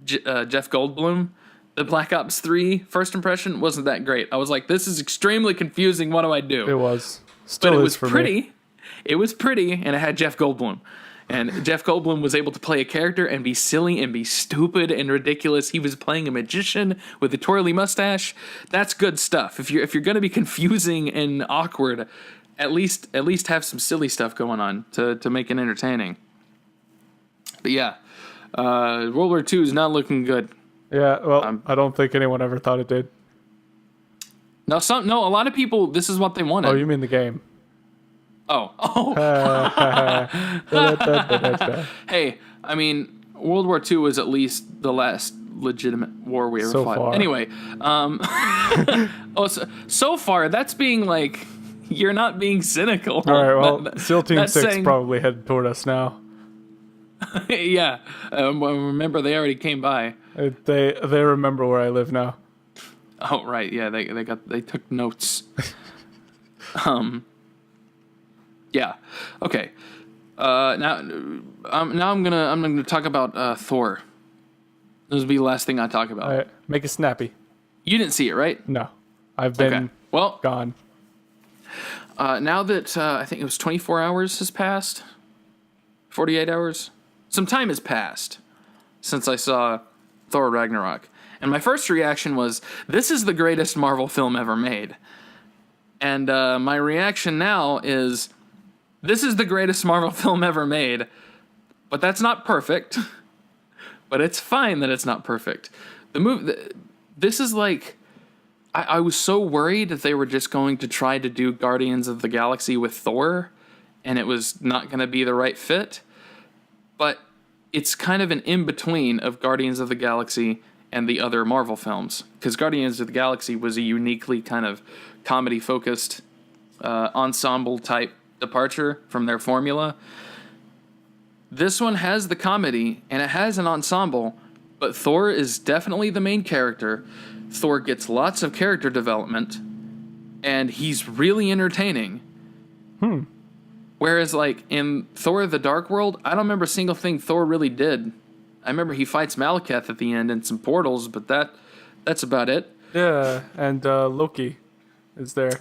[SPEAKER 1] Jeff Goldblum, the Black Ops 3 first impression wasn't that great. I was like, this is extremely confusing. What do I do?
[SPEAKER 2] It was. Still
[SPEAKER 1] but it
[SPEAKER 2] is
[SPEAKER 1] was
[SPEAKER 2] for
[SPEAKER 1] pretty.
[SPEAKER 2] me.
[SPEAKER 1] It was pretty, and it had Jeff Goldblum. And Jeff Goldblum was able to play a character and be silly and be stupid and ridiculous. He was playing a magician with a twirly mustache. That's good stuff. If you're going to be confusing and awkward, at least have some silly stuff going on to make it entertaining. But yeah, World War II is not looking good.
[SPEAKER 2] Yeah, well, I don't think anyone ever thought it did.
[SPEAKER 1] No, a lot of people. This is what they wanted.
[SPEAKER 2] Oh, you mean the game?
[SPEAKER 1] Oh. Hey, I mean, World War II was at least the last legitimate war we ever fought.
[SPEAKER 2] Far.
[SPEAKER 1] Anyway, so far that's being like, you're not being cynical.
[SPEAKER 2] All right, well, SEAL Team 6
[SPEAKER 1] saying,
[SPEAKER 2] probably headed toward us now.
[SPEAKER 1] Yeah, remember they already came by.
[SPEAKER 2] They remember where I live now.
[SPEAKER 1] Oh right, yeah, they took notes. Yeah. Okay. Now I'm gonna talk about Thor. This will be the last thing I talk about.
[SPEAKER 2] All right, make it snappy.
[SPEAKER 1] You didn't see it, right?
[SPEAKER 2] No, I've been gone.
[SPEAKER 1] Now that I think it was 24 hours has passed, 48 hours, some time has passed since I saw Thor Ragnarok, and my first reaction was, "This is the greatest Marvel film ever made." And my reaction now is, this is the greatest Marvel film ever made, but that's not perfect. But it's fine that it's not perfect. The movie, this is like, I was so worried that they were just going to try to do Guardians of the Galaxy with Thor, and it was not going to be the right fit. But it's kind of an in-between of Guardians of the Galaxy and the other Marvel films, because Guardians of the Galaxy was a uniquely kind of comedy-focused ensemble-type departure from their formula. This one has the comedy and it has an ensemble, but Thor is definitely the main character. Thor gets lots of character development and he's really entertaining. Whereas like in Thor the Dark World, I don't remember a single thing Thor really did. I remember he fights Malekith at the end and some portals, but that's about it.
[SPEAKER 2] Yeah, and Loki is there.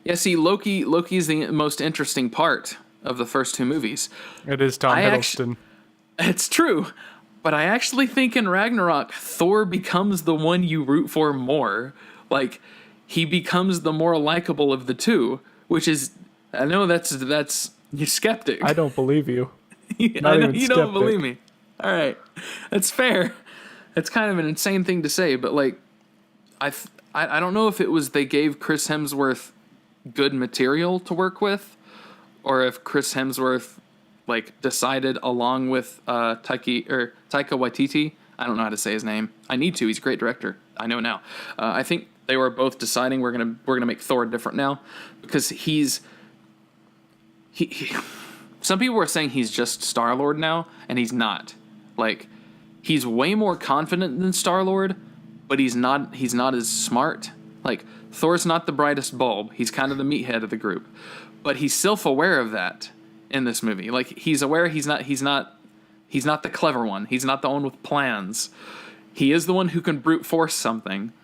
[SPEAKER 1] Yeah, see, Loki's the most interesting part of the first two movies.
[SPEAKER 2] It is Tom Hiddleston.
[SPEAKER 1] It's true, but I actually think in Ragnarok, Thor becomes the one you root for more. Like, he becomes the more likable of the two, which is, I know that's you're skeptic.
[SPEAKER 2] I don't believe you.
[SPEAKER 1] I know you don't believe me. All right, that's fair. It's kind of an insane thing to say, but like, I don't know if it was they gave Chris Hemsworth good material to work with, or if Chris Hemsworth like decided along with Taika Waititi. I don't know how to say his name. I need to. He's a great director. I know now. I think they were both deciding we're gonna make Thor different now, because he some people were saying he's just Star-Lord now, and he's not. Like, he's way more confident than Star-Lord, but he's not as smart. Like, Thor's not the brightest bulb. He's kind of the meathead of the group. But he's self-aware of that in this movie. Like, he's aware he's not the clever one. He's not the one with plans. He is the one who can brute force something.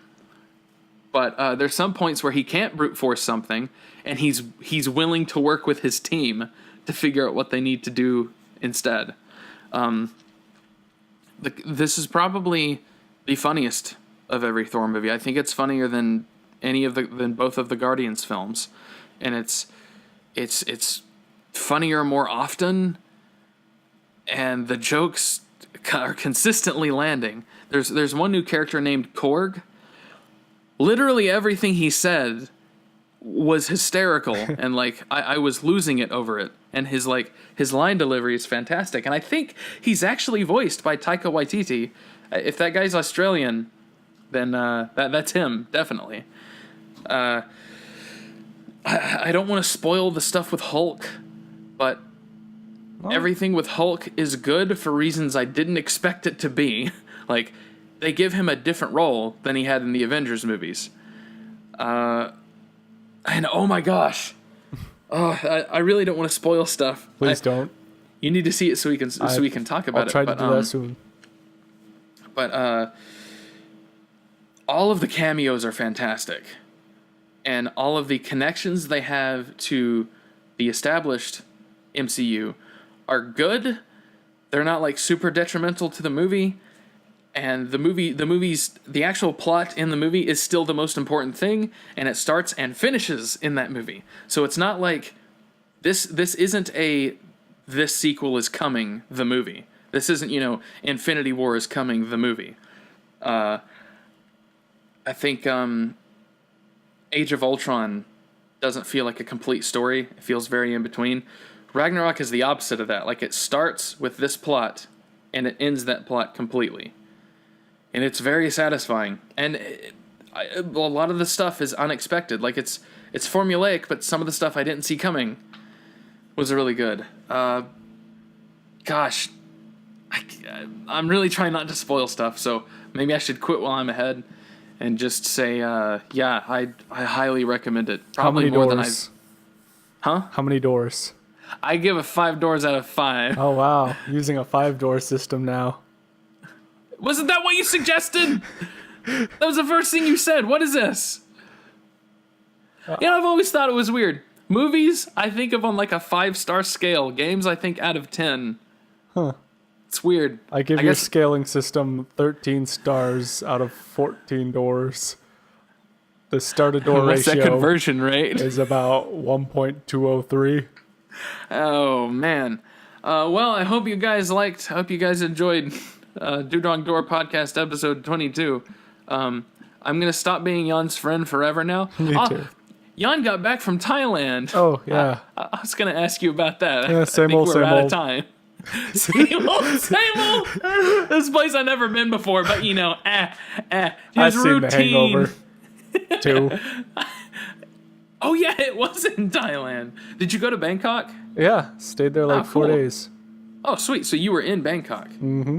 [SPEAKER 1] But there's some points where he can't brute force something, and he's willing to work with his team to figure out what they need to do instead. This is probably the funniest of every Thor movie. I think it's funnier than both of the Guardians films, and it's funnier more often, and the jokes are consistently landing. There's one new character named Korg. Literally everything he said was hysterical, and like I was losing it over it. And his line delivery is fantastic, and I think he's actually voiced by Taika Waititi. If that guy's Australian, then that's him, definitely. I don't want to spoil the stuff with Hulk, but everything with Hulk is good for reasons I didn't expect it to be. Like, they give him a different role than he had in the Avengers movies. And oh my gosh. I really don't want to spoil stuff.
[SPEAKER 2] Please don't.
[SPEAKER 1] You need to see it so we can talk about it.
[SPEAKER 2] I'll try to do that soon.
[SPEAKER 1] But all of the cameos are fantastic, and all of the connections they have to the established MCU are good. They're not like super detrimental to the movie, and the actual plot in the movie is still the most important thing, and it starts and finishes in that movie. So it's not like this isn't a this sequel is coming the movie. This isn't, Infinity War is coming the movie. I think Age of Ultron doesn't feel like a complete story. It feels very in between. Ragnarok is the opposite of that. Like, it starts with this plot, and it ends that plot completely. And it's very satisfying. And a lot of the stuff is unexpected. Like, it's formulaic, but some of the stuff I didn't see coming was really good. Gosh, I'm really trying not to spoil stuff, so maybe I should quit while I'm ahead and just say, yeah, I highly recommend it. Probably more than I've... Huh?
[SPEAKER 2] How many doors?
[SPEAKER 1] I give it 5 doors out of 5.
[SPEAKER 2] Oh, wow. Using a 5-door system now.
[SPEAKER 1] Wasn't that what you suggested? That was the first thing you said. What is this? I've always thought it was weird. Movies, I think of on like a 5-star scale. Games, I think out of 10.
[SPEAKER 2] Huh.
[SPEAKER 1] It's weird.
[SPEAKER 2] I give your scaling system 13 stars out of 14 doors. The start-to-door
[SPEAKER 1] What's
[SPEAKER 2] ratio
[SPEAKER 1] that conversion rate?
[SPEAKER 2] is about 1.203.
[SPEAKER 1] Oh, man. Well, I hope you guys enjoyed Dudong Door Podcast episode 22. I'm going to stop being Jan's friend forever now.
[SPEAKER 2] Me too.
[SPEAKER 1] Jan got back from Thailand.
[SPEAKER 2] Oh, yeah.
[SPEAKER 1] I was going to ask you about that.
[SPEAKER 2] Yeah, same old,
[SPEAKER 1] we're
[SPEAKER 2] same
[SPEAKER 1] out
[SPEAKER 2] old.
[SPEAKER 1] of time. Same old, same old. This place I've never been before, but his
[SPEAKER 2] I've
[SPEAKER 1] routine.
[SPEAKER 2] seen The Hangover, too.
[SPEAKER 1] Oh, yeah, it was in Thailand. Did you go to Bangkok?
[SPEAKER 2] Yeah, stayed there like 4
[SPEAKER 1] cool.
[SPEAKER 2] days.
[SPEAKER 1] Oh, sweet. So you were in Bangkok.
[SPEAKER 2] Mm-hmm.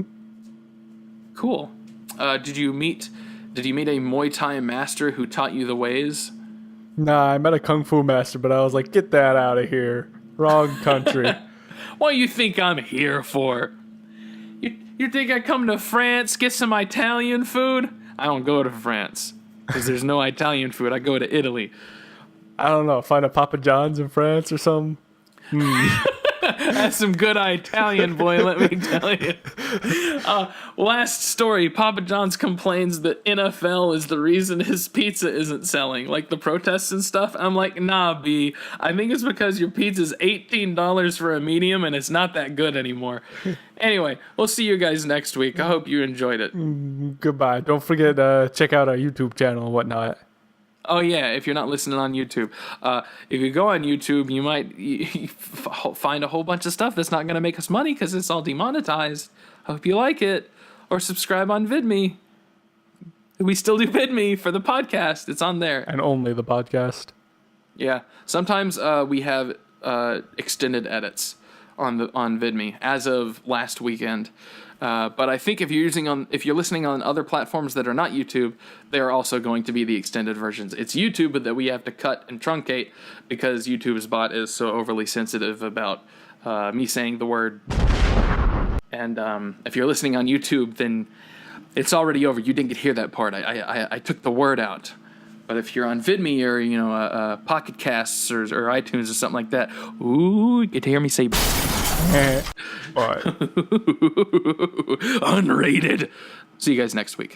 [SPEAKER 1] Cool. Did you meet a Muay Thai master who taught you the ways?
[SPEAKER 2] Nah, I met a Kung Fu master, but I was like, get that out of here. Wrong country.
[SPEAKER 1] What do you think I'm here for? You think I come to France, get some Italian food? I don't go to France, because there's no Italian food. I go to Italy.
[SPEAKER 2] I don't know, find a Papa John's in France or something?
[SPEAKER 1] That's some good Italian, boy, let me tell you. Last story, Papa John's complains that NFL is the reason his pizza isn't selling, like the protests and stuff. I'm like, nah, B, I think it's because your pizza's $18 for a medium and it's not that good anymore. Anyway, we'll see you guys next week. I hope you enjoyed it.
[SPEAKER 2] Goodbye. Don't forget to check out our YouTube channel and whatnot.
[SPEAKER 1] Oh, yeah, if you're not listening on YouTube. If you go on YouTube, you might find a whole bunch of stuff that's not going to make us money because it's all demonetized. Hope you like it. Or subscribe on VidMe. We still do VidMe for the podcast. It's on there.
[SPEAKER 2] And only the podcast.
[SPEAKER 1] Yeah. Sometimes we have extended edits on VidMe as of last weekend. But I think if you're listening on other platforms that are not YouTube, they are also going to be the extended versions. It's YouTube but that we have to cut and truncate because YouTube's bot is so overly sensitive about me saying the word. And if you're listening on YouTube, then it's already over. You didn't hear that part. I took the word out. But if you're on VidMe or Pocket Casts or iTunes or something like that, ooh, you get to hear me say.
[SPEAKER 2] But
[SPEAKER 1] Unrated. See you guys next week.